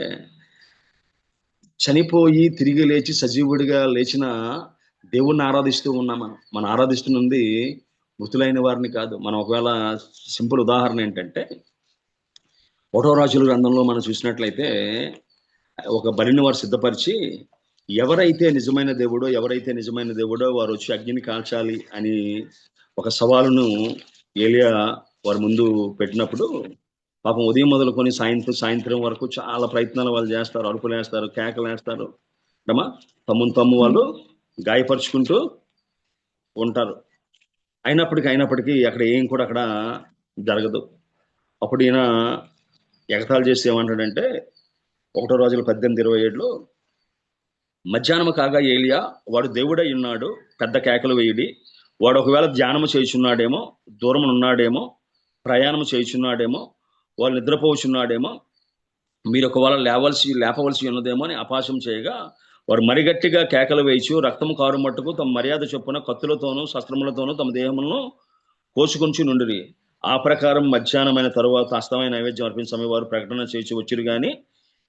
చనిపోయి తిరిగి లేచి సజీవుడిగా లేచిన దేవుణ్ణి ఆరాధిస్తూ ఉన్నాం. మనం ఆరాధిస్తున్నది మృతులైన వారిని కాదు. మనం ఒకవేళ సింపుల్ ఉదాహరణ ఏంటంటే 1వ రాజుల గ్రంథంలో మనం చూసినట్లయితే ఒక బలిని వారు సిద్ధపరిచి ఎవరైతే నిజమైన దేవుడో వారు వచ్చి అగ్నిని కాల్చాలి అని ఒక సవాలును ఏలియా వారి ముందు పెట్టినప్పుడు పాపం ఉదయం మొదలుకొని సాయంత్రం వరకు చాలా ప్రయత్నాలు వాళ్ళు చేస్తారు, అరుపులు వేస్తారు, కేకలు వేస్తారు, తమ్ము వాళ్ళు గాయపరుచుకుంటూ ఉంటారు. అయినప్పటికీ అక్కడ ఏం కూడా అక్కడ జరగదు. అప్పుడు ఈయన ఎగతాళి చేసి ఏమంటాడంటే 1వ రాజుల 18:27లో మధ్యాహ్నం కాగా ఏలియా వాడు దేవుడై ఉన్నాడు, పెద్ద కేకలు వేయుడి, వాడు ఒకవేళ ధ్యానము చేయుచున్నాడేమో, దూరమున ఉన్నాడేమో, ప్రయాణము చేయుచున్నాడేమో, వాళ్ళు నిద్రపోచున్నాడేమో, మీరు ఒకవేళ లేపవలసి ఉన్నదేమో అని అపాసం చేయగా వారు మరిగట్టిగా కేకలు వేయచ్చు రక్తము కారు మట్టుకు తమ మర్యాద చొప్పున కత్తులతోనూ శస్త్రములతోనూ తమ దేహములను కోసుకొంచి నుండిరి. ఆ ప్రకారం మధ్యాహ్నమైన తరువాత అస్తమైన నైవేద్యం అర్పించే సమయం వారు ప్రకటన చేసి వచ్చిరు కానీ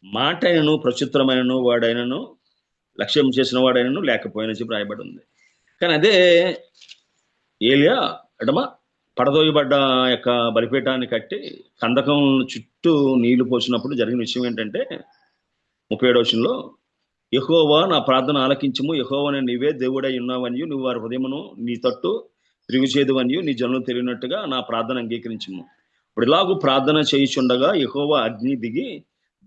మాట అయినను ప్రత్యుత్తరమైనను వాడైనను లక్ష్యం చేసిన వాడైనను లేకపోయినా చెప్పి రాయబడి ఉంది. కానీ అదే ఏలియా ఎడమ పడదోయబడ్డ యొక్క బలిపీఠాన్ని కట్టి కందకం చుట్టూ నీళ్లు పోసినప్పుడు జరిగిన విషయం ఏంటంటే 37వ వచనంలో, యెహోవా నా ప్రార్థన ఆలకించుము, యెహోవానే నీవే దేవుడై ఉన్నావనియు, నువ్వు వారి హృదయమును నీ తట్టు తిరుగుచేదువనియు నీ జనులు తెలియనట్టుగా నా ప్రార్థన అంగీకరించుము. ఇప్పుడు ఇలాగూ ప్రార్థన చేయుచుండగా యెహోవా అగ్ని దిగి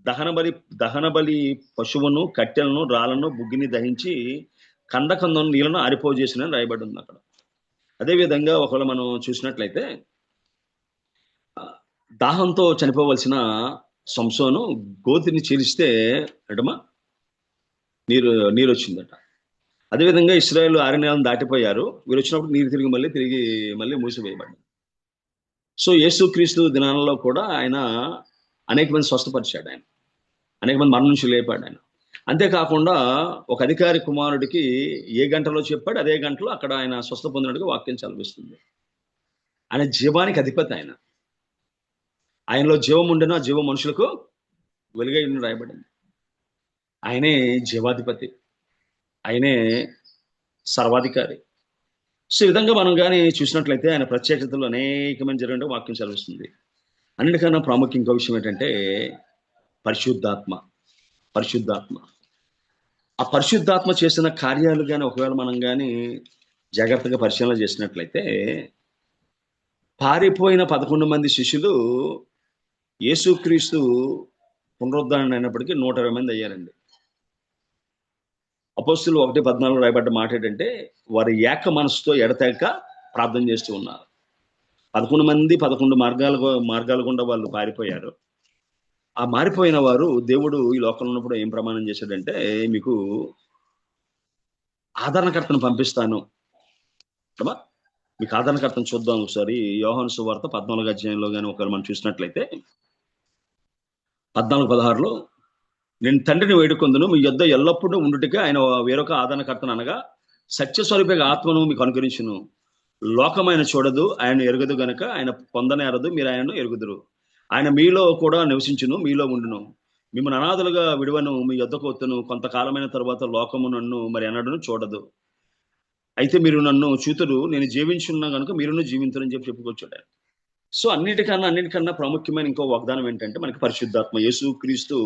దహనబలి పశువును, కట్టెలను, రాళ్లను, బుగ్గిని దహించి కందకందం నీళ్లను ఆరిపోజేసిన రాయబడి ఉంది అక్కడ. అదేవిధంగా ఒకవేళ మనం చూసినట్లయితే దాహంతో చనిపోవలసిన సంసోను గోతిని చీలిస్తే ఎడమ నీరు వచ్చిందట. అదేవిధంగా ఇశ్రాయేలు అరణ్యాలను దాటిపోయారు, వీరు వచ్చినప్పుడు నీరు తిరిగి మళ్ళీ మూసివేయబడ్డారు. సో యేసుక్రీస్తు దినాలలో కూడా ఆయన అనేక మంది స్వస్థపరిచాడు, ఆయన అనేక మంది మరణం నుంచి లేపాడు ఆయన. అంతేకాకుండా ఒక అధికారి కుమారుడికి ఏ గంటలో చెప్పాడు అదే గంటలో అక్కడ ఆయన స్వస్థ పొందినట్టుగా వాక్యం చదివిస్తుంది. ఆయన జీవానికి అధిపతి, ఆయనలో జీవం ఉండేనా జీవం మనుషులకు వెలుగై రాయబడింది. ఆయనే జీవాధిపతి, ఆయనే సర్వాధికారి. సో ఈ విధంగా మనం కానీ చూసినట్లయితే ఆయన ప్రత్యేకతలు అనేకమైన జరిగిన వాక్యం చదివిస్తుంది. అన్నిటికన్నా ప్రాముఖ్యం ఇంకో విషయం ఏంటంటే పరిశుద్ధాత్మ. ఆ పరిశుద్ధాత్మ చేసిన కార్యాలు కానీ ఒకవేళ మనం కానీ జాగ్రత్తగా పరిశీలన చేసినట్లయితే పారిపోయిన 11 మంది శిష్యులు యేసుక్రీస్తు పునరుద్ధరణ అయినప్పటికీ 120 మంది అయ్యారండి. అపోస్తులు 1:14 రాయబడ్డ మాట ఏంటంటే వారి ఏక మనసుతో ఎడతెగక ప్రార్థన చేస్తూ ఉన్నారు. 11 మంది 11 మార్గాల గుండా వాళ్ళు పారిపోయారు. ఆ మారిపోయిన వారు దేవుడు ఈ లోకంలో ఉన్నప్పుడు ఏం ప్రమాణం చేశాడంటే, మీకు ఆదరణకర్తను పంపిస్తాను. మీకు ఆదరణకర్తను చూద్దాం ఒకసారి. యోహాను సువార్త 14వ అధ్యాయంలో కానీ ఒకవేళ మనం చూసినట్లయితే 14:16లో, నేను తండ్రిని వేడుకొందును, మీ యొద్ద ఎల్లప్పుడూ ఉండుటకే ఆయన వేరొక ఆదరణకర్తను అనగా సత్యస్వరూపిగా ఆత్మను మీకు అనుగ్రహించును. లోకమైన చూడదు, ఆయన ఎరుగదు గనుక ఆయన పొందనేరదు, మీరు ఆయనను ఎరుగుదురు. ఆయన మీలో కూడా నివసించును, మీలో ఉండును. మిమ్మల్ని అనాథలుగా విడువను, మీ యొద్దకు వత్తును. కొంతకాలమైన తర్వాత లోకము నన్ను మరి ఎన్నడను చూడదు, అయితే మీరు నన్ను చూతురు. నేను జీవించున్నా కనుక మీరును జీవింతురని చెప్పుకొచ్చాడు. సో అన్నిటికన్నా ప్రాముఖ్యమైన ఇంకో వాగ్దానం ఏంటంటే మనకి పరిశుద్ధాత్మ. యేసుక్రీస్తు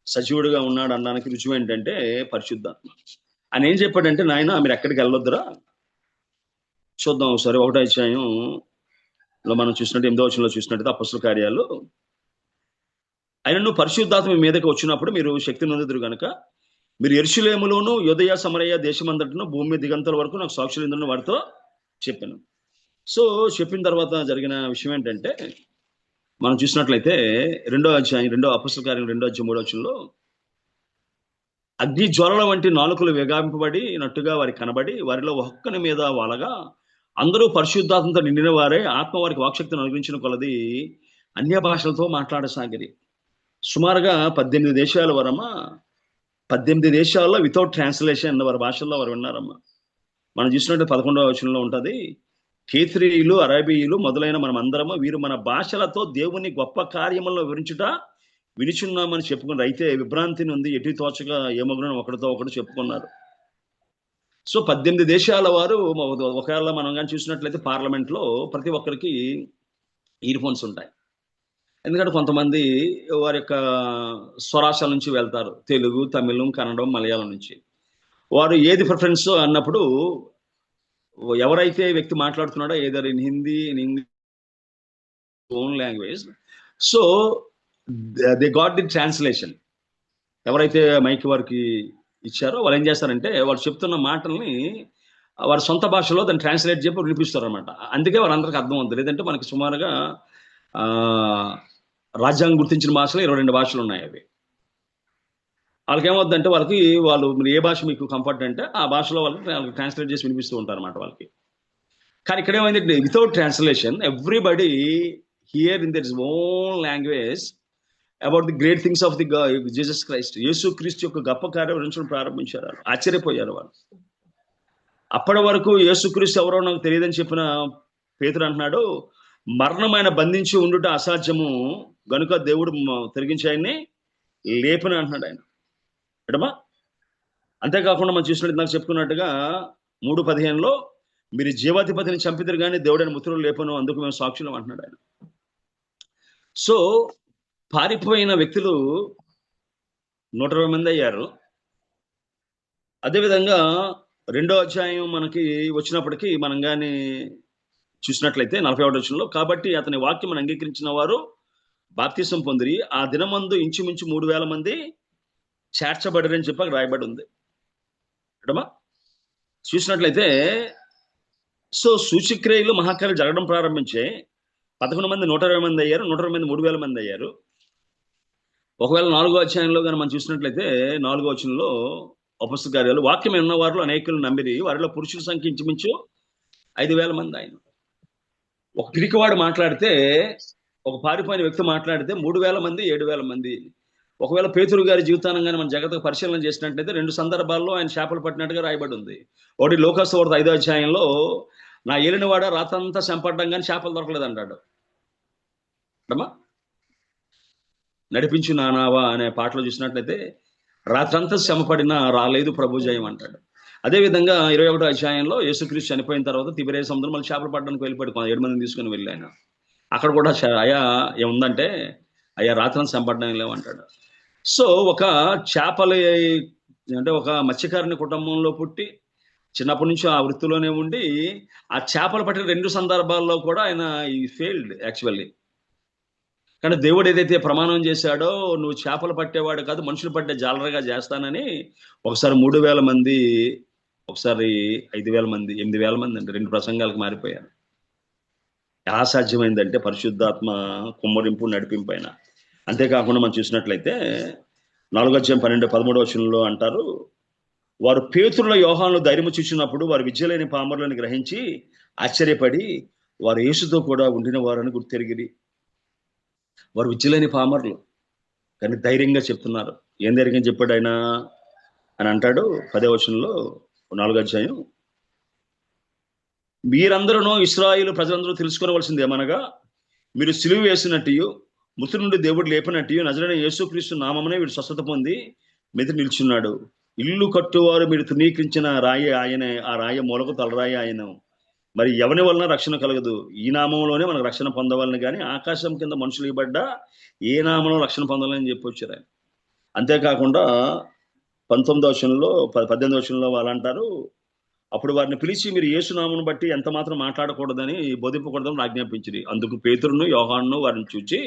సజీవుడిగా ఉన్నాడు అనడానికి రుజువు ఏంటంటే పరిశుద్ధాత్మ. ఆయన ఏం చెప్పాడంటే, నాయన మీరు ఎక్కడికి వెళ్ళొద్దురా. చూద్దాం ఒకసారి 1వ అధ్యాయంలో మనం చూసినట్టు 8వ వచనంలో చూసినట్టు అపొస్తలుల కార్యాలు, ఆయనను పరిశుద్ధాత్మ మీదకి వచ్చినప్పుడు మీరు శక్తి నొందుదురు గనుక మీరు యెరూషలేములోను యూదయ సమరయ దేశమంతటను భూమి దిగంతల వరకు నాకు సాక్షులు ఇందులో వారితో చెప్పాను. సో చెప్పిన తర్వాత జరిగిన విషయం ఏంటంటే మనం చూసినట్లయితే 2వ అధ్యాయం అపొస్తలుల కార్యం 2వ అధ్యాయం 3వ వచనంలో, అగ్ని జ్వాలల వంటి నాలుకలు వేగాంపబడినట్టుగా వారికి కనబడి వారిలో ఒక్కని మీద వాలగా అందరూ పరిశుద్ధాత్మతో నిండిన వారే ఆత్మ వారికి వాక్శక్తిని అనుగ్రహించిన కొలది అన్య భాషలతో మాట్లాడసాగిరి. సుమారుగా 18 దేశాల వరమ్మా, 18 దేశాల్లో వితౌట్ ట్రాన్స్లేషన్ వారి భాషల్లో వారు విన్నారమ్మా. మనం చూసినట్టు 11వ వచనంలో ఉంటుంది, కేత్రీయులు, అరేబీయులు మొదలైన మనం అందరము వీరు మన భాషలతో దేవుని గొప్ప కార్యములను వివరించుట వినిచున్నామని చెప్పుకున్నారు. అయితే విభ్రాంతి నుండి ఎటు తోచగా ఏమగునని ఒకరితో ఒకరు చెప్పుకున్నారు. సో 18 దేశాల వారు, ఒకవేళ మనం కానీ చూసినట్లయితే పార్లమెంట్లో ప్రతి ఒక్కరికి ఇయర్ ఫోన్స్ ఉంటాయి. ఎందుకంటే కొంతమంది వారి యొక్క స్వరాష్ట్రాల నుంచి వెళ్తారు, తెలుగు, తమిళం, కన్నడం, మలయాళం నుంచి. వారు ఏది ప్రిఫరెన్స్ అన్నప్పుడు ఎవరైతే వ్యక్తి మాట్లాడుతున్నాడో either in Hindi, in English, own language, so they got the translation. ఎవరైతే మైక్ వారికి ఇచ్చారో వాళ్ళు ఏం చేస్తారంటే వాళ్ళు చెప్తున్న మాటల్ని వారి సొంత భాషలో దాన్ని ట్రాన్స్లేట్ చెప్పి వినిపిస్తారు అనమాట. అందుకే వాళ్ళందరికీ అర్థం అవుతుంది. లేదంటే మనకి సుమారుగా రాజ్యాంగం గుర్తించిన భాషలో 22 భాషలు ఉన్నాయి. అవి వాళ్ళకి ఏమవుతుందంటే వాళ్ళు ఏ భాష మీకు కంఫర్ట్ అంటే ఆ భాషలో వాళ్ళకి ట్రాన్స్లేట్ చేసి వినిపిస్తూ ఉంటారు అన్నమాట వాళ్ళకి. కానీ ఇక్కడ ఏమైంది, without translation everybody here in their own language about the great things of the Jesus Christ. యేసుక్రీస్తు యొక్క గొప్ప కార్యం వివరించడం ప్రారంభించారు. ఆశ్చర్యపోయారు వాళ్ళు. అప్పటి వరకు యేసుక్రీస్తు ఎవరో నాకు తెలియదని చెప్పిన పేతురు అంటున్నాడు, మరణమైన బంధించి ఉండుట అసాధ్యము గనుక దేవుడు తిరిగించి ఆయన్ని లేపని అంటున్నాడు ఆయన. ఎడమా అంతేకాకుండా మనం చూసినట్టు నాకు చెప్పుకున్నట్టుగా 3:15లో మీరు జీవాధిపతిని చంపిద్దరు కానీ దేవుడైన మృతులు లేపను, అందుకు మేము సాక్షులం అంటున్నాడు ఆయన. సో పారిపోయిన వ్యక్తులు 120 మంది అయ్యారు. అదేవిధంగా 2వ అధ్యాయం మనకి వచ్చినప్పటికీ మనం కానీ చూసినట్లయితే 41వ వచనంలో, కాబట్టి అతని వాక్యం అంగీకరించిన వారు బాప్తిసం పొందిరి, ఆ దినమందు ఇంచుమించు 3,000 మంది చేర్చబడిరని చెప్పి అక్కడ రాయబడి ఉంది. అడమా చూసినట్లయితే సో సూచక్రియలు మహాకార్యాలు జరగడం ప్రారంభించే 11 మంది 120 మంది అయ్యారు, 120 మంది 3,000 మంది అయ్యారు. ఒకవేళ 4వ అధ్యాయంలో కానీ మనం చూసినట్లయితే 4వ వచనంలో అపొస్తలుల కార్యాలు, వాక్యం ఉన్న వారిలో అనేకులు నమ్మిరి, వారిలో పురుషుల సంఖ్య ఇంచుమించు 5,000 మంది. ఆయన ఒక పిరికివాడు మాట్లాడితే, ఒక పారిపోయిన వ్యక్తి మాట్లాడితే 3,000 మంది 7,000 మంది. ఒకవేళ పేతురు గారి జీవితాన్ని కానీ మన జాగ్రత్తగా పరిశీలన చేసినట్లయితే 2 సందర్భాల్లో ఆయన చేపలు పట్టినట్టుగా రాయబడి ఉంది. ఒకటి లోకాసు వార్త 5వ అధ్యాయంలో, నా ఏలినవాడ రాత్రంతా చంపడ్డం కానీ చేపలు దొరకలేదు అంటాడు. అమ్మా నడిపించు నానావా అనే పాటలో చూసినట్లయితే రాత్రంతా శ్రమపడినా రాలేదు ప్రభు జయం అంటాడు. అదేవిధంగా 21వ అధ్యాయంలో యేసుక్రీస్తు చనిపోయిన తర్వాత తిబెరియా సముద్రం మళ్ళీ చేపలు పట్టడానికి వెళ్ళిపోయాడు, 7 మందిని తీసుకుని వెళ్ళి ఆయన. అక్కడ కూడా అయ్యా ఏముందంటే, అయ్యా రాత్రంతా చంపడడం లేవంటాడు. సో ఒక చేపల అంటే ఒక మత్స్యకారుని కుటుంబంలో పుట్టి చిన్నప్పటి నుంచి ఆ వృత్తిలోనే ఉండి ఆ చేపలు పట్టిన 2 సందర్భాల్లో కూడా ఆయన ఈ ఫెయిల్డ్ యాక్చువల్లీ. కానీ దేవుడు ఏదైతే ప్రమాణం చేశాడో, నువ్వు చేపలు పట్టేవాడు కాదు మనుషులు పట్టే జాలరగా చేస్తానని, ఒకసారి 3,000 మంది, ఒకసారి 5,000 మంది, 8,000 మంది అంటే 2 ప్రసంగాలకు మారిపోయారు. ఎలా సాధ్యమైందంటే పరిశుద్ధాత్మ కుమ్మరింపు నడిపింపు అయినా. అంతేకాకుండా మనం చూసినట్లయితే 4వ అధ్యాయం 13వ వచనంలో అంటారు, వారు పేతురుల యోహానులు ధైర్యము చూసినప్పుడు వారు విద్యలేని పామరులను గ్రహించి ఆశ్చర్యపడి వారు యేసుతో కూడా ఉండిన వారని గుర్తెరిగిరి. వారు విద్యలేని పామరులు కానీ ధైర్యంగా చెప్తున్నారు. ఏం ధైర్యంగా చెప్పాడు ఆయన అని అంటాడు 10వ వచనంలో 4వ అధ్యాయం, మీరందరూ ఇశ్రాయేలు ప్రజలందరూ తెలుసుకోవలసింది ఏమనగా, మీరు సిలువ వేసినట్టు మృతుల నుండి దేవుడు లేపినట్టు నజరైన యేసుక్రీస్తు నామమునే వీడు స్వస్థత పొంది మీద నిల్చున్నాడు. ఇల్లు కట్టువారు మీరు తృణీకరించిన రాయి ఆయనే, ఆ రాయి మూలకు తలరాయి ఆయన. మరి ఎవరి వలన రక్షణ కలగదు, ఈ నామంలోనే మనకు రక్షణ పొందవాలని, కానీ ఆకాశం కింద మనుషులు ఇవ్వబడ్డ ఏ నామంలో రక్షణ పొందాలని చెప్పి వచ్చారు ఆయన. అంతేకాకుండా 19వ వచనంలో 18వ వచనంలో వాళ్ళు అంటారు, అప్పుడు వారిని పిలిచి మీరు యేసు నామమును బట్టి ఎంత మాత్రం మాట్లాడకూడదని బోధింపకూడదని ఆజ్ఞాపించింది. అందుకు పేతురును యోహానును వారిని చూచి,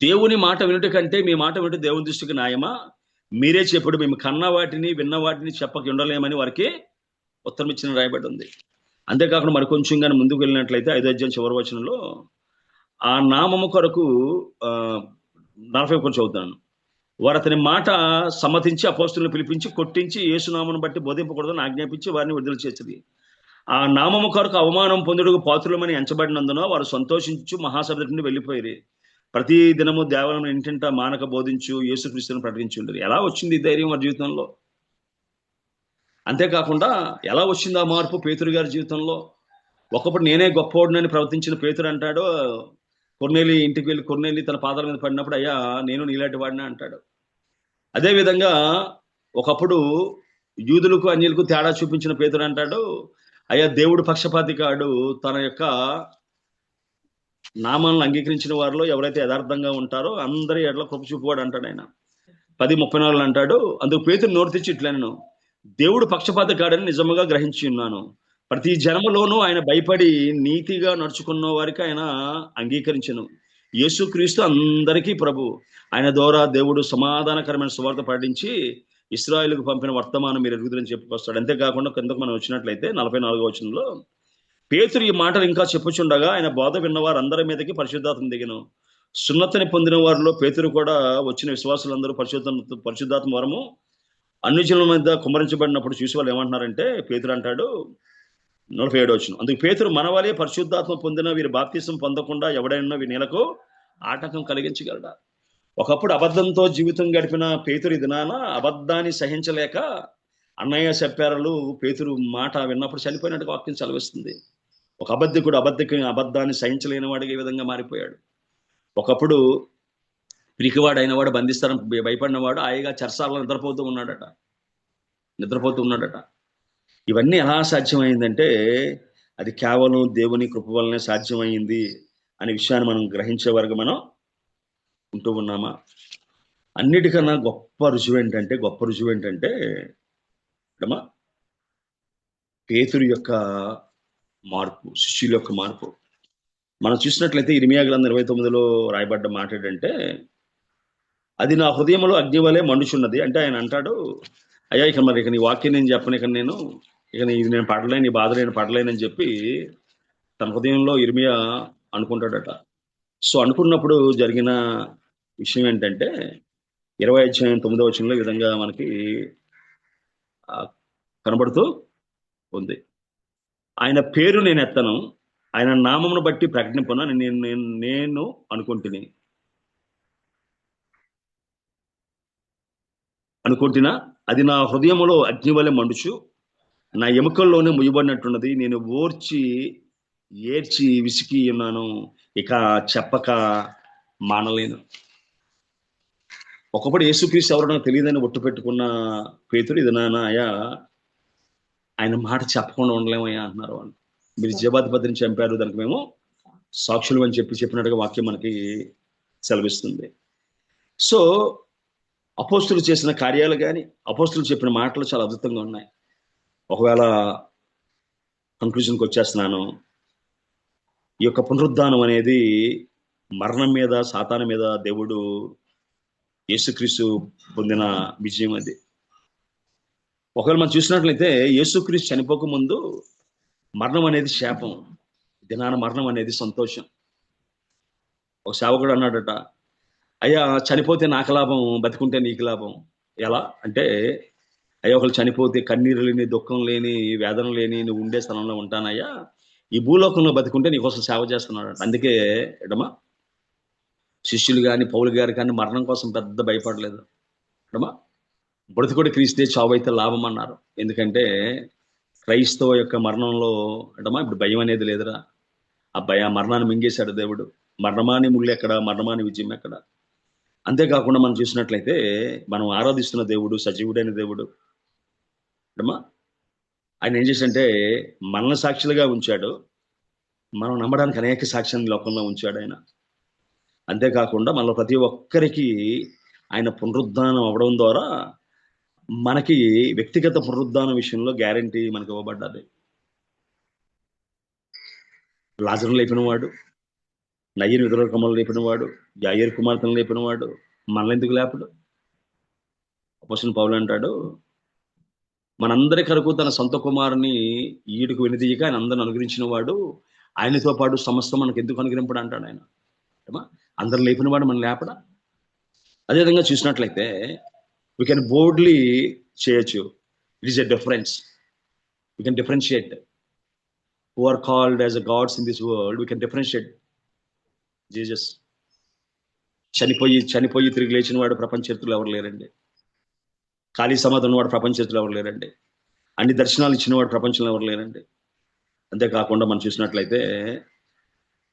దేవుని మాట వినుట కంటే మీ మాట వినుట దేవుని దృష్టికి న్యాయమా? మీరే చెప్పుడు, మేము కన్న వాటిని విన్న వాటిని చెప్పక ఉండలేమని వారికి ఉత్తరం ఇచ్చిన రాయబడి ఉంది. అంతేకాకుండా మరి కొంచెం కానీ ముందుకు వెళ్ళినట్లయితే 5వ అధ్యాయం చివరి వచనంలో, ఆ నామము కొరకు 40 కొంచెం చదువుతాను, వారు అతని మాట సమ్మతించి అపోస్తులను పిలిపించి కొట్టించి యేసునామను బట్టి బోధింపకూడదని ఆజ్ఞాపించి వారిని విడుదల చేసింది. ఆ నామము కొరకు అవమానం పొందుటకు పాత్రులమని ఎంచబడినందున వారు సంతోషించు మహాసభ నుండి వెళ్ళిపోయి ప్రతి దినము దేవాలయం ఇంటింట మానక బోధించు యేసుక్రీస్తుని ప్రకటించుండరు. ఎలా వచ్చింది ఈ ధైర్యం వారి జీవితంలో? అంతేకాకుండా ఎలా వచ్చింది ఆ మార్పు పేతురు గారి జీవితంలో? ఒకప్పుడు నేనే గొప్పవాడినని ప్రవర్తించిన పేతురు అంటాడు, కొర్నేలి ఇంటికి వెళ్ళి కొర్నేలి తన పాదాల మీద పడినప్పుడు, అయ్యా నేను నీలాంటి వాడినా అంటాడు. అదేవిధంగా ఒకప్పుడు యూదులకు అన్యులకు తేడా చూపించిన పేతురు అంటాడు, అయ్యా దేవుడు పక్షపాతి కాడు, తన యొక్క నామాలను అంగీకరించిన వారిలో ఎవరైతే యథార్థంగా ఉంటారో అందరి ఎట్లా కృప చూపువాడు అంటాడు ఆయన. 10:34 అంటాడు, అందుకు పేతురు నోరు తెచ్చి ఇట్లనెను, దేవుడు పక్షపాతి కాడని నిజముగా గ్రహించి ఉన్నాను. ప్రతి జన్మలోనూ ఆయన భయపడి నీతిగా నడుచుకున్న వారికి ఆయన అంగీకరించను. యేసుక్రీస్తు అందరికీ ప్రభు, ఆయన ద్వారా దేవుడు సమాధానకరమైన సువార్త ప్రకటించి ఇశ్రాయేలుకు పంపిన వర్తమానం మీరు ఎరుగుదరని చెప్పుకొస్తాడు. అంతేకాకుండా కిందకు మనం వచ్చినట్లయితే 44వ వచనంలో, పేతురు ఈ మాటలు ఇంకా చెప్పుచుండగా ఆయన బోధ విన్నవారు అందరి మీదకి పరిశుద్ధాత్మ దిగను. సున్నతిని పొందిన వారిలో పేతురు కూడా వచ్చిన విశ్వాసులందరూ పరిశుద్ధాత్మ వరము అన్యజనుల మీద కుమ్మరించబడినప్పుడు చూసి వాళ్ళు ఏమంటున్నారంటే, పేతురు అంటాడు 47వ వచనం, అందుకు పేతురు, మనవాలే పరిశుద్ధాత్మ పొందిన వీరి బాప్తిసం పొందకుండా ఎవడైనా వీ నీలకు ఆటంకం కలిగించగలడా? ఒకప్పుడు అబద్ధంతో జీవితం గడిపిన పేతురు దినాన అబద్ధాన్ని సహించలేక అన్నయ్య చెప్పారలు పేతురు మాట విన్నప్పుడు చనిపోయినట్టుగా వాక్యం చదివిస్తుంది. ఒక అబద్ధికుడు అబద్ధాన్ని సహించలేని వాడికి ఈ విధంగా మారిపోయాడు. ఒకప్పుడు పిరికివాడు అయిన వాడు బంధిస్తారని భయపడిన వాడు హాయిగా చెరసాలలో నిద్రపోతూ ఉన్నాడట. ఇవన్నీ ఎలా సాధ్యమైందంటే అది కేవలం దేవుని కృప వల్లనే సాధ్యమైంది అనే విషయాన్ని మనం గ్రహించే వరకు మనం ఉంటూ ఉన్నామా? అన్నిటికన్నా గొప్ప రుజువు ఏంటంటే ఏమా పేతురు యొక్క మార్పు, శిష్యుల యొక్క మార్పు. మనం చూసినట్లయితే ఇర్మియా గ్రంథం 29లో రాయబడ్డ మాట ఏంటంటే, అది నా హృదయంలో అగ్ని వలె మండుచున్నది. అంటే ఆయన అంటాడు, అయ్యా ఇక నీ వాక్యం నేను చెప్పను, ఇది నేను పడలేను, ఈ బాధ నేను పడలేనని చెప్పి తన హృదయంలో ఇర్మియా అనుకుంటాడట. సో అనుకున్నప్పుడు జరిగిన విషయం ఏంటంటే 20:9 ఈ విధంగా మనకి కనబడుతూ ఉంది. ఆయన పేరు నేను ఎత్తను, ఆయన నామమును బట్టి ప్రకటింపను నేను అనుకుంటున్నా, అది నా హృదయములో అగ్ని వలె మండుచు, నా ఎముకల్లోనే ముయ్యబడినట్టున్నది. నేను ఏడ్చి విసికి ఉన్నాను, ఇక చెప్పక మానలేను. ఒకప్పుడు యేసుక్రీస్తు ఎవరో తెలియదని ఒట్టు పెట్టుకున్న పేతురు, ఇది నాయా ఆయన మాట చెప్పకుండా ఉండలేమయ్యా అంటున్నారు వాళ్ళు. మీరు జీవాధిపతిని చంపారు, దానికి మేము సాక్షులు అని చెప్పినట్టుగా వాక్యం మనకి సెలవిస్తుంది. సో అపోస్తులు చేసిన కార్యాలు కానీ, అపోస్తులు చెప్పిన మాటలు చాలా అద్భుతంగా ఉన్నాయి. ఒకవేళ కంక్లూజన్కి వచ్చేస్తున్నాను, ఈ యొక్క పునరుద్ధానం అనేది మరణం మీద, సాతాను మీద దేవుడు యేసుక్రీస్తు పొందిన విజయం అది. ఒకవేళ మనం చూసినట్లయితే యేసుక్రీస్తు చనిపోక ముందు మరణం అనేది శాపం, దినాన మరణం అనేది సంతోషం. ఒక సేవకుడు అన్నాడట, అయ్యా చనిపోతే నాకు లాభం, బతికుంటే నీకు లాభం. ఎలా అంటే, అయ్యా ఒకళ్ళు చనిపోతే కన్నీరు లేని, దుఃఖం లేని, వేదన లేని నువ్వు ఉండే స్థలంలో ఉంటానయ్యా, ఈ భూలోకంలో బతికుంటే నీకోసం సేవ చేస్తున్నాడు. అందుకే ఎడమా శిష్యులు కానీ పౌలు గారు కానీ మరణం కోసం పెద్ద భయపడలేదు. ఎడమా బ్రతుకుడు క్రీస్తే, చావు అయితే లాభం అన్నారు. ఎందుకంటే క్రైస్తవ యొక్క మరణంలో ఎడమా ఇప్పుడు భయం అనేది లేదురా. ఆ మరణాన్ని మింగేశాడు దేవుడు. మరణమాని ముళ్ళు ఎక్కడ, మరణమాని విజయం ఎక్కడ. అంతేకాకుండా మనం చూసినట్లయితే మనం ఆరాధిస్తున్న దేవుడు సజీవుడైన దేవుడు. ఎడమా ఆయన ఏం చేశాడంటే మనల్ని సాక్షులుగా ఉంచాడు, మనం నమ్మడానికి అనేక సాక్ష్యాన్ని లోకంలో ఉంచాడు ఆయన. అంతేకాకుండా మనలో ప్రతి ఒక్కరికి ఆయన పునరుద్ధానం అవ్వడం ద్వారా మనకి వ్యక్తిగత పునరుద్ధానం విషయంలో గ్యారంటీ మనకి ఇవ్వబడ్డది. లాజరు లేపినవాడు, నయ్యని విధురకమ్మలు లేపినవాడు, యాయేరు కుమార్తెను లేపినవాడు, మనల్ని ఎందుకు లేపడు? అపోస్తలుడైన పౌలు అంటాడు, మనందరి కొరకు తన సొంత కుమారుని ఈడుకు వెనుదీయక ఆయన అందరిని అనుగ్రహించిన వాడు, ఆయనతో పాటు సమస్తం మనకు ఎందుకు అనుగ్రహింపడు అంటాడు ఆయన. అందరు లేపిన వాడు మనం లేపడా? అదేవిధంగా చూసినట్లయితే వీ కెన్ బోల్డ్లీ చేయొచ్చు. It is a difference. We can differentiate who are called as a gods in this world. We can differentiate Jesus. చనిపోయి తిరిగి లేచిన వాడు ప్రపంచ చరిత్రలో ఎవరు లేరండి. ఖాళీ సమాధి ఉన్నవాడు ప్రపంచ చరిత్రలో ఎవరు లేరండి. అన్ని దర్శనాలు ఇచ్చినవాడు ప్రపంచంలో ఎవరు లేరండి. అంతేకాకుండా మనం చూసినట్లయితే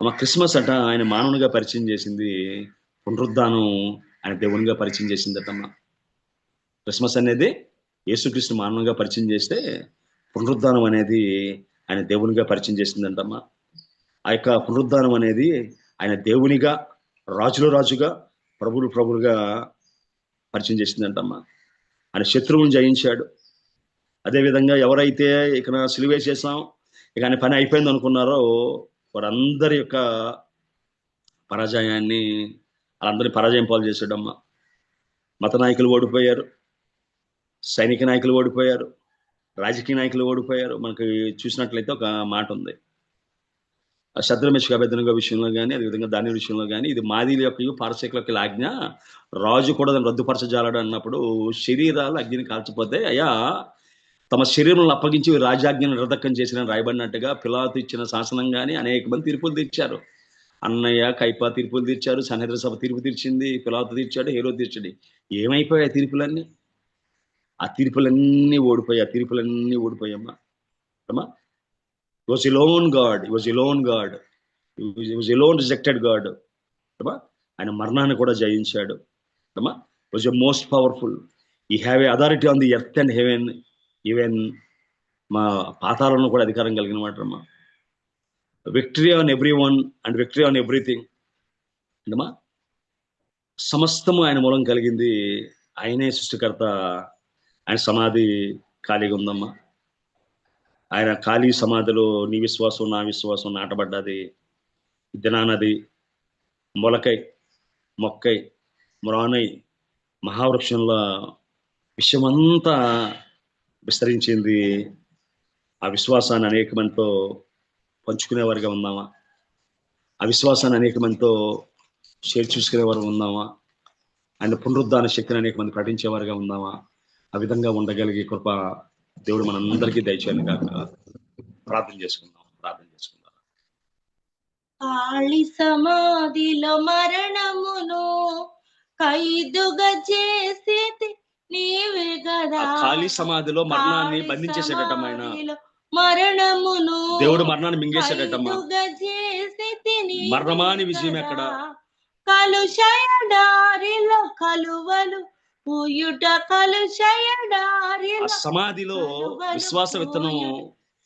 మా క్రిస్మస్ అట ఆయన మానవునిగా పరిచయం చేసింది, పునరుద్ధానం ఆయన దేవునిగా పరిచయం చేసిందటమ్మా. క్రిస్మస్ అనేది యేసుక్రీస్తు మానవునిగా పరిచయం చేస్తే, పునరుద్ధానం అనేది ఆయన దేవునిగా పరిచయం చేసిందంటమ్మా. ఆ యొక్క పునరుద్ధానం అనేది ఆయన దేవునిగా, రాజుగా, ప్రభులుగా పరిచయం చేసిందంటమ్మా. ఆయన శత్రువుని జయించాడు. అదేవిధంగా ఎవరైతే ఇక సిలువ చేసాం, ఇక ఆయన పని అయిపోయింది అనుకున్నారో వారందరి యొక్క పరాజయాన్ని, వాళ్ళందరినీ పరాజయం పాలు చేశాడమ్మా. మత నాయకులు ఓడిపోయారు, సైనిక నాయకులు ఓడిపోయారు, రాజకీయ నాయకులు ఓడిపోయారు. మనకి చూసినట్లయితే ఒక మాట ఉంది, శద్రమెషక అబేద్నెగో విషయంలో కానీ, అదేవిధంగా దాని విషయంలో కానీ, ఇది మాదీల యొక్క పారసీకుల యొక్క ఆజ్ఞ, రాజు కూడా దాన్ని రద్దుపరచజాలడు అన్నప్పుడు శరీరాలు అగ్ని కాల్చిపోతే అయ్యా తమ శరీరంలో అప్పగించి రాజాజ్ఞను నిర్దక్కం చేసిన రాయబడినట్టుగా పిలాతు ఇచ్చిన శాసనం కానీ అనేక మంది తీర్పులు తీర్చారు. అన్నయ్య, కైపా తీర్పులు తీర్చారు, సన్నిహిత సభ తీర్పు తీర్చింది, పిలాతు తీర్చాడు, హేరోదు తీర్చాడు. ఏమైపోయాయి తీర్పులన్నీ? ఆ తీర్పులన్నీ ఓడిపోయామ్మా. అమ్మా He was alone God. He was alone rejected God. ఆయన మరణాన్ని కూడా జయించాడు. was a most powerful. He have a authority on the earth and heaven, even మా పాతాళంలో కూడా అధికారం కలిగిన వాడమ్మా. Victory on every one and victory on everything అంటమ్మా. సమస్తము ఆయన మూలం కలిగింది. ఆయనే సృష్టికర్త. ఆయన సమాధి ఖాళీగా ఉందమ్మా. ఆయన ఖాళీ సమాధిలో నీ విశ్వాసం నా విశ్వాసం నాటబడ్డది. దినానది మొలకై మొక్కై మ్రానై మహావృక్షంలో విషయమంతా విస్తరించింది. ఆ విశ్వాసాన్ని అనేక మందితో పంచుకునేవారుగా ఉందామా? ఆ విశ్వాసాన్ని అనేక మందితో షేర్ చూసుకునేవారు ఉందామా? ఆయన పునరుద్ధాన శక్తిని అనేక మంది ప్రకటించేవారుగా ఉందామా? ఆ విధంగా ఉండగలిగే కృప దేవుడు మనందరికీ దయచేయాలి కాక. ప్రార్థన చేసుకుందాం. ఖాళీ సమాధిలో మరణమును ఖైదుగా చేసేది నీవే గదా. ఖాళీ సమాధిలో మరణాన్ని బంధించేసేటట్టమైన మరణమును దేవుడు మరణాన్ని మింగేసేటట్టమ్మా. మరణమాని విజయం ఎక్కడ? కలుషయడారిలో కలువలు పూయుట కలుషయడారిలో సమాధిలో విశ్వాస విత్తనం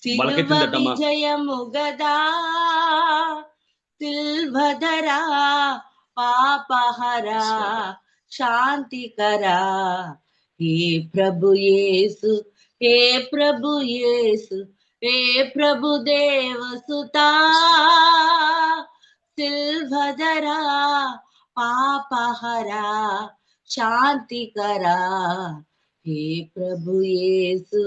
మొలకెత్తిందటమ్మా. విజయము గదా. సిల్వధరా పాపహరా శాంతికరా హే ప్రభు యేసు, హే ప్రభు యేసు, హే ప్రభు దేవసుతా. సిల్వధరా పాపహరా శాంతికరా హే ప్రభు యేసు,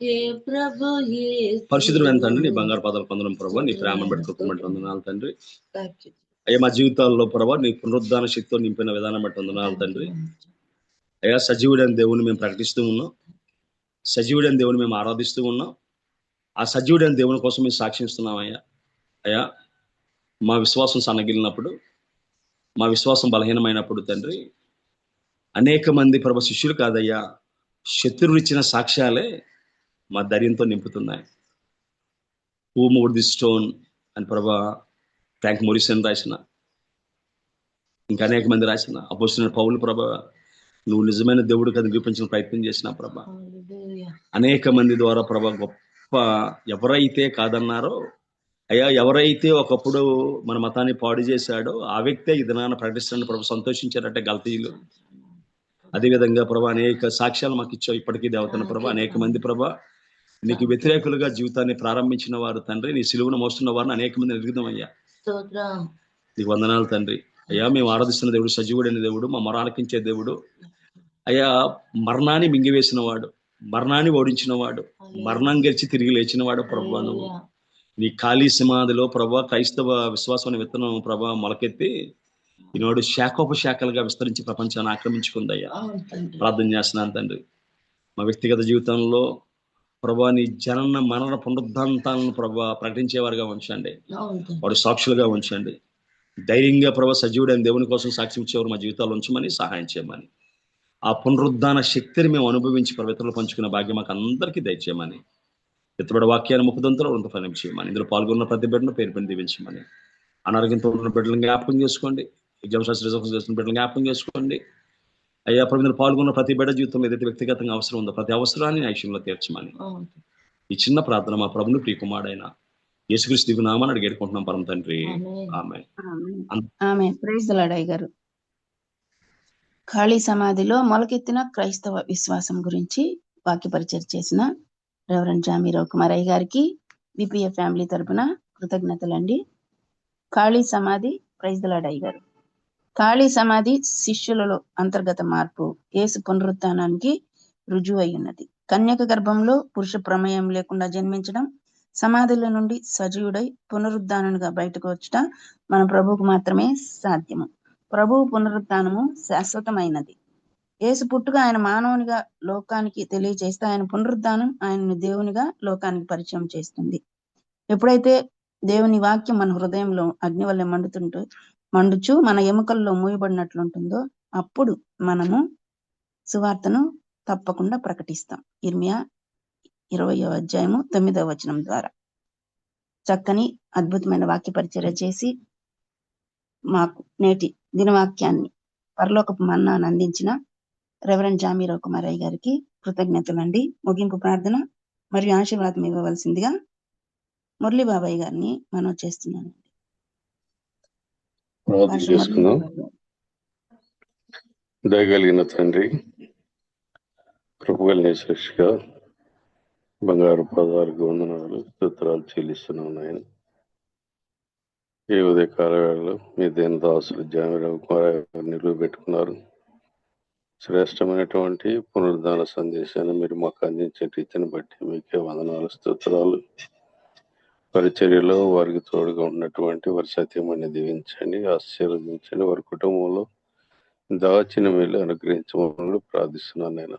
హే ప్రభు యేసు. పరిశుద్ధుడు తండ్రి, నీ బంగారు పాదాలు పొందడం ప్రభావ, నీ ప్రేమ బట్టి వందనాలు తండ్రి. అయ్యా మా జీవితాల్లో ప్రభావ నీ పునరుద్ధాన శక్తితో నింపిన విధానం బట్టి వందనాలు తండ్రి. అయ్యా సజీవుడైన దేవుని మేము ప్రకటిస్తూ ఉన్నాం. సజీవుడైన దేవుని మేము ఆరాధిస్తూ ఉన్నాం. ఆ సజీవుడైన దేవుని కోసం మేము సాక్షిస్తున్నాం. అయ్యా మా విశ్వాసం సన్నగిలినప్పుడు, మా విశ్వాసం బలహీనమైనప్పుడు తండ్రి, అనేక మంది ప్రభు శిష్యులు కాదయ్యా, శత్రువులు ఇచ్చిన సాక్ష్యాలే మా ధైర్యంతో నింపుతున్నాయి. హూ మూవ్డ్ ది స్టోన్ అని ప్రభా ఫ్రాంక్ మొరిసన్ రాసిన, ఇంకా అనేక మంది రాసిన, అపోస్తలుడైన పౌలు ప్రభా నువ్వు నిజమైన దేవుడు కదా నిరూపించిన ప్రయత్నం చేసిన ప్రభా. అనేక మంది ద్వారా ప్రభా గొప్ప ఎవరైతే కాదన్నారో అయ్యా, ఎవరైతే ఒకప్పుడు మన మతాన్ని పాడు చేశాడో ఆ వ్యక్తే ఈ దినాన్ని ప్రకటిస్తాడని ప్రభు సంతోషించారంటే గల్తీయులు. అదేవిధంగా ప్రభా అనేక సాక్ష్యాలు మాకు ఇచ్చావు ఇప్పటికీ దేవతన ప్రభా. అనేక మంది ప్రభా నీకు వ్యతిరేకులుగా జీవితాన్ని ప్రారంభించిన వారు తండ్రి, నీ సిలువను మోస్తున్న వారిని అనేక మంది ఎదుగుదాం అయ్యా. నీకు వందనాలు తండ్రి. అయ్యా మేము ఆరాధిస్తున్న దేవుడు సజీవుడైన దేవుడు, మా మొర ఆలకించే దేవుడు. అయ్యా మరణాన్ని మింగివేసిన వాడు, మరణాన్ని ఓడించిన వాడు, మరణం గెలిచి తిరిగి లేచిన వాడు ప్రభా. నువ్వు నీ ఖాళీ సమాధిలో ప్రభా క్రైస్తవ విశ్వాసం విత్తనం ప్రభా మొలకెత్తి ఈనాడు శాఖోపశాఖలుగా విస్తరించి ప్రపంచాన్ని ఆక్రమించుకుందయ్యా. ప్రార్థన చేస్తున్నాను తండ్రి. మా వ్యక్తిగత జీవితంలో ప్రభా నీ జనన మరణ పునరుద్ధాంతాలను ప్రభా ప్రకటించేవారుగా ఉంచండి. వాడు సాక్షులుగా ఉంచండి. ధైర్యంగా ప్రభా సజీవుడైన దేవుని కోసం సాక్ష్యం ఇచ్చేవారు మా జీవితాలు ఉంచమని సహాయం చేయమని, ఆ పునరుద్ధాన శక్తిని మేము అనుభవించి పవిత్రలు పంచుకున్న భాగ్యం మాకు అందరికీ దయచేయమని, ఎత్తబడి వాక్యాన్ని ముఖదంతలో వృంత ఫలం చేయమని, ఇందులో పాల్గొన్న ప్రతి బిడ్డను పేరు పని దీవించమని, అనారోగ్యంతో ఉన్న బిడ్డలను జ్ఞాపకం చేసుకోండి. ఎగ్జామ్ రిజర్వ్ చేస్తున్న బిడ్డలను జ్ఞాపకం చేసుకోండి. అయ్యా ఇందులో పాల్గొన్న ప్రతి బిడ్డ జీవితంలో ఏదైతే వ్యక్తిగతంగా అవసరం ఉందో ప్రతి అవసరాన్ని ఐశ్వర్యంలో తీర్చమని ఈ చిన్న ప్రార్థన మా ప్రభుని ప్రియకుమారుడైన యేసుక్రీస్తు దివ్య నామాన్ని అడిగి వేడుకుంటున్నాం పరమ తండ్రి. ఆమేన్. ఆమేన్. Praise the lord. అయ్య గారు ఖాళీ సమాధిలో మొలకెత్తిన క్రైస్తవ విశ్వాసం గురించి వాక్య పరిచయం చేసిన రెవరెండ్ జామీరావు కుమార్ అయ్య గారికి విపిఎఫ్ ఫ్యామిలీ తరపున కృతజ్ఞతలండి. ఖాళీ సమాధి. Praise the lord. అయ్య గారు ఖాళీ సమాధి శిష్యులలో అంతర్గత మార్పు యేసు పునరుత్థానానికి రుజువు అయి ఉన్నది. కన్యక గర్భంలో పురుష ప్రమేయం లేకుండా జన్మించడం, సమాధుల నుండి సజీవుడై పునరుద్ధానునిగా బయటకు వచ్చటం మన ప్రభువుకు మాత్రమే సాధ్యము. ప్రభువు పునరుద్ధానము శాశ్వతమైనది. యేసు పుట్టుక ఆయన మానవునిగా లోకానికి తెలియజేస్తే, ఆయన పునరుద్ధానం ఆయనను దేవునిగా లోకానికి పరిచయం చేస్తుంది. ఎప్పుడైతే దేవుని వాక్యం మన హృదయంలో అగ్ని వల్లే మండుచు మన ఎముకల్లో మూయబడినట్లుంటుందో అప్పుడు మనము సువార్తను తప్పకుండా ప్రకటిస్తాం. ఇర్మియా 20వ అధ్యాయము 9వ వచనం ద్వారా చక్కని అద్భుతమైన వాక్య పరిచర్య చేసి మాకు నేటి దినవాక్యాన్ని పరలోకపు మన్నాను అందించిన రెవరెండ్ జామీరావు కుమార్ అయ్య గారికి కృతజ్ఞతలండి. ముగింపు ప్రార్థన. మరియు ఆశీర్వాదం ఇవ్వవలసిందిగా మురళీ బాబాయ్ గారిని మనం చేస్తున్నాను. ప్రార్థన చేసుకుందాం. దయగలిగిన తండ్రి, కృపగలిగిన శిక్షగా బంగారు పాదాలకు వందనాలు స్తోత్రాలు చెల్లిస్తున్నాం నాయన. ఈ ఉదయకాల వేళలో మీ దేని దాసులు జామిరావు కుమార్ నిలువ పెట్టుకున్నారు. శ్రేష్టమైనటువంటి పునరుద్ధాన సందేశాన్ని మీరు మాకు అందించే రీతిని బట్టి మీకే వందనాలు స్తోత్రాలు. పరిచర్యలో వారికి తోడుగా ఉన్నటువంటి వారి సత్యమని దీవించండి, ఆశీర్వదించండి. వారి కుటుంబంలో దాచిన మేలు అనుగ్రహించమని ప్రార్థిస్తున్నాను. నేను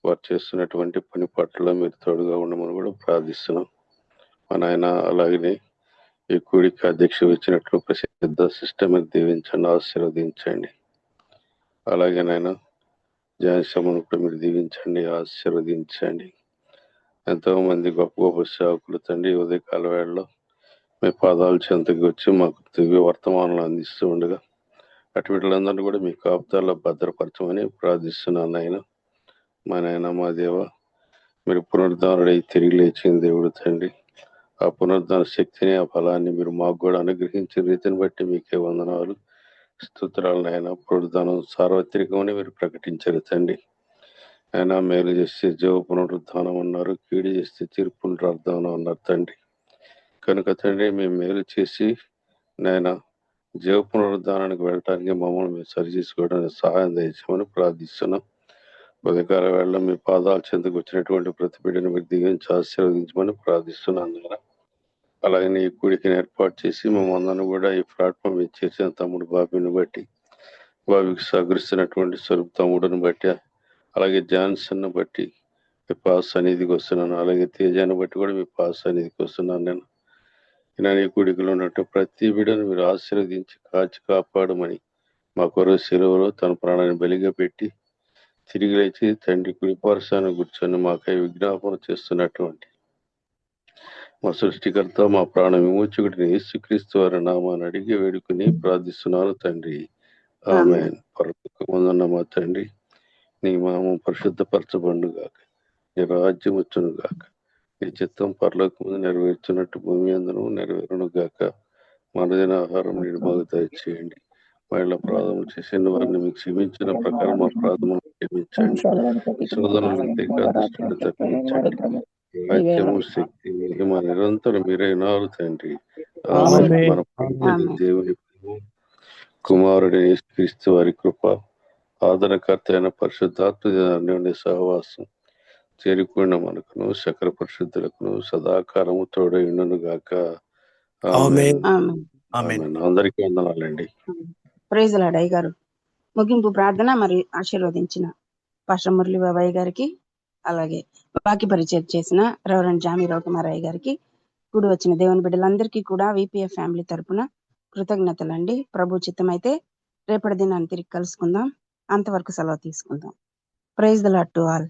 వారు చేస్తున్నటువంటి పని పట్ల మీరు తోడుగా ఉండమని కూడా ప్రార్థిస్తున్నాం. మా నాయన అలాగనే ఈ కూడికి అధ్యక్ష వచ్చినట్లు ప్రసిద్ధ సిస్టమ్ దీవించండి, ఆశీర్వదించండి. అలాగే నాయన జాన్సమ్మను కూడా మీరు దీవించండి, ఆశీర్వదించండి. ఎంతో మంది గొప్ప గొప్ప సేవకులు తండ్రి ఉదయకాల వేళలో మీ పాదాల చెంతకి వచ్చి మాకు దివ్య వర్తమానాలు అందిస్తూ ఉండగా అటువిట్లందరినీ కూడా మీ కాపుతాల్లో భద్రపరచమని ప్రార్థిస్తున్నాను నాయన. మా నాయన మా దేవ, మీరు పునరుద్ధారుడై తిరిగి లేచిన దేవుడు తండ్రి. ఆ పునరుద్ధాన శక్తిని, ఆ ఫలాన్ని మీరు మాకు కూడా అనుగ్రహించిన రీతిని బట్టి మీకే వందనాలు స్తోత్రాలు నాయన. పునరుద్ధానం సార్వత్రికమని మీరు ప్రకటించారు తండ్రి. ఆయన మేలు చేస్తే జీవ పునరుద్ధానం అన్నారు, కీడు చేస్తే తీర్పు పునరుద్ధానం అన్నారు తండ్రి. కనుక తండ్రి మేము మేలు చేసి నాయన జీవ పునరుద్ధానానికి వెళ్ళటానికి మమ్మల్ని మేము సరి చేసుకోవడానికి సహాయం దయచేయమని ప్రార్థిస్తున్నాం. ఉదయకాల వేళ మీ పాదాల చెంతకు వచ్చినటువంటి ప్రతి బిడ్డను మీరు దిగించి ఆశీర్వదించమని ప్రార్థిస్తున్నాను నాయన. అలాగే ఈ కూడికని ఏర్పాటు చేసి మమ్మల్ని కూడా ఈ ప్లాట్ఫామ్ ఇచ్చేసిన తమ్ముడు బాబీని బట్టి, బాబీకి సహకరిస్తున్నటువంటి స్వరూప్ తమ్ముడిని బట్టి, అలాగే జాన్సన్ బట్టి మీ పాస్ సన్నిధికి వస్తున్నాను. అలాగే తేజాన్ని బట్టి కూడా మీ పాస్ సన్నిధికి వస్తున్నాను. నేను ఈ కూడికలో ఉన్నట్టు ప్రతి బిడ్డను మీరు ఆశీర్వదించి కాచి కాపాడమని మా కొరకు సెలవులో తన ప్రాణాన్ని బలిగా పెట్టి తిరిగి లేచి తండ్రి కుడిపార్శాన్ని కూర్చొని మాకై విజ్ఞాపన చేస్తున్నటువంటి మా సృష్టికర్త, మా ప్రాణ విమోచకుడిని యేసుక్రీస్తు వారి నామాన్ని అడిగి వేడుకుని ప్రార్థిస్తున్నాను తండ్రి. ఆమేన్. పరలోకమందున్న మా తండ్రి, నీ నామం పరిశుద్ధపరచబడును గాక, నీ రాజ్యం వచ్చును గాక, నీ చిత్తం పరలోకమందు నెరవేర్చున్నట్టు భూమి అందును నెరవేరును గాక. మనదిన ఆహారం నీరు మాకు దయచేయండి. మహిళ ప్రార్థన చేసిన వారిని మీకు క్షమించిన ప్రకారం మా ప్రార్థనలు క్షమించండి. శోధనలు దుష్టుడు తప్పించండి. రాజ్యము, శక్తి, మహిమ నిరంతరం మీరైనారు తండ్రి. ఆమేన్. మన దేవుని కుమారుడి యేసుక్రీస్తు వారి కృప, ఆదరణకర్త అయిన పరిశుద్ధాత్మ అన్యోన్య సహవాసం చేరుకున్న మనకును సకల పరిశుద్ధులకును సదాకాలము తోడైండును గాక. ఆమేన్. అందరికీ వందనాలండి. ప్రైజ్ లార్డ్ అయ్య గారు. ముగింపు ప్రార్థన మరి ఆశీర్వదించిన పాస్టర్ మురళీ బాబాయ్ గారికి, అలాగే వాక్య పరిచయం చేసిన రెవరెండ్ జామిరావు కుమార్ అయ్య గారికి, కూడి వచ్చిన దేవుని బిడ్డలందరికీ కూడా విపిఎఫ్ ఫ్యామిలీ తరపున కృతజ్ఞతలండి. ప్రభు చిత్తమైతే రేపటి దినాన్ని తిరిగి కలుసుకుందాం. అంతవరకు సెలవు తీసుకుందాం. Praise the lord to all.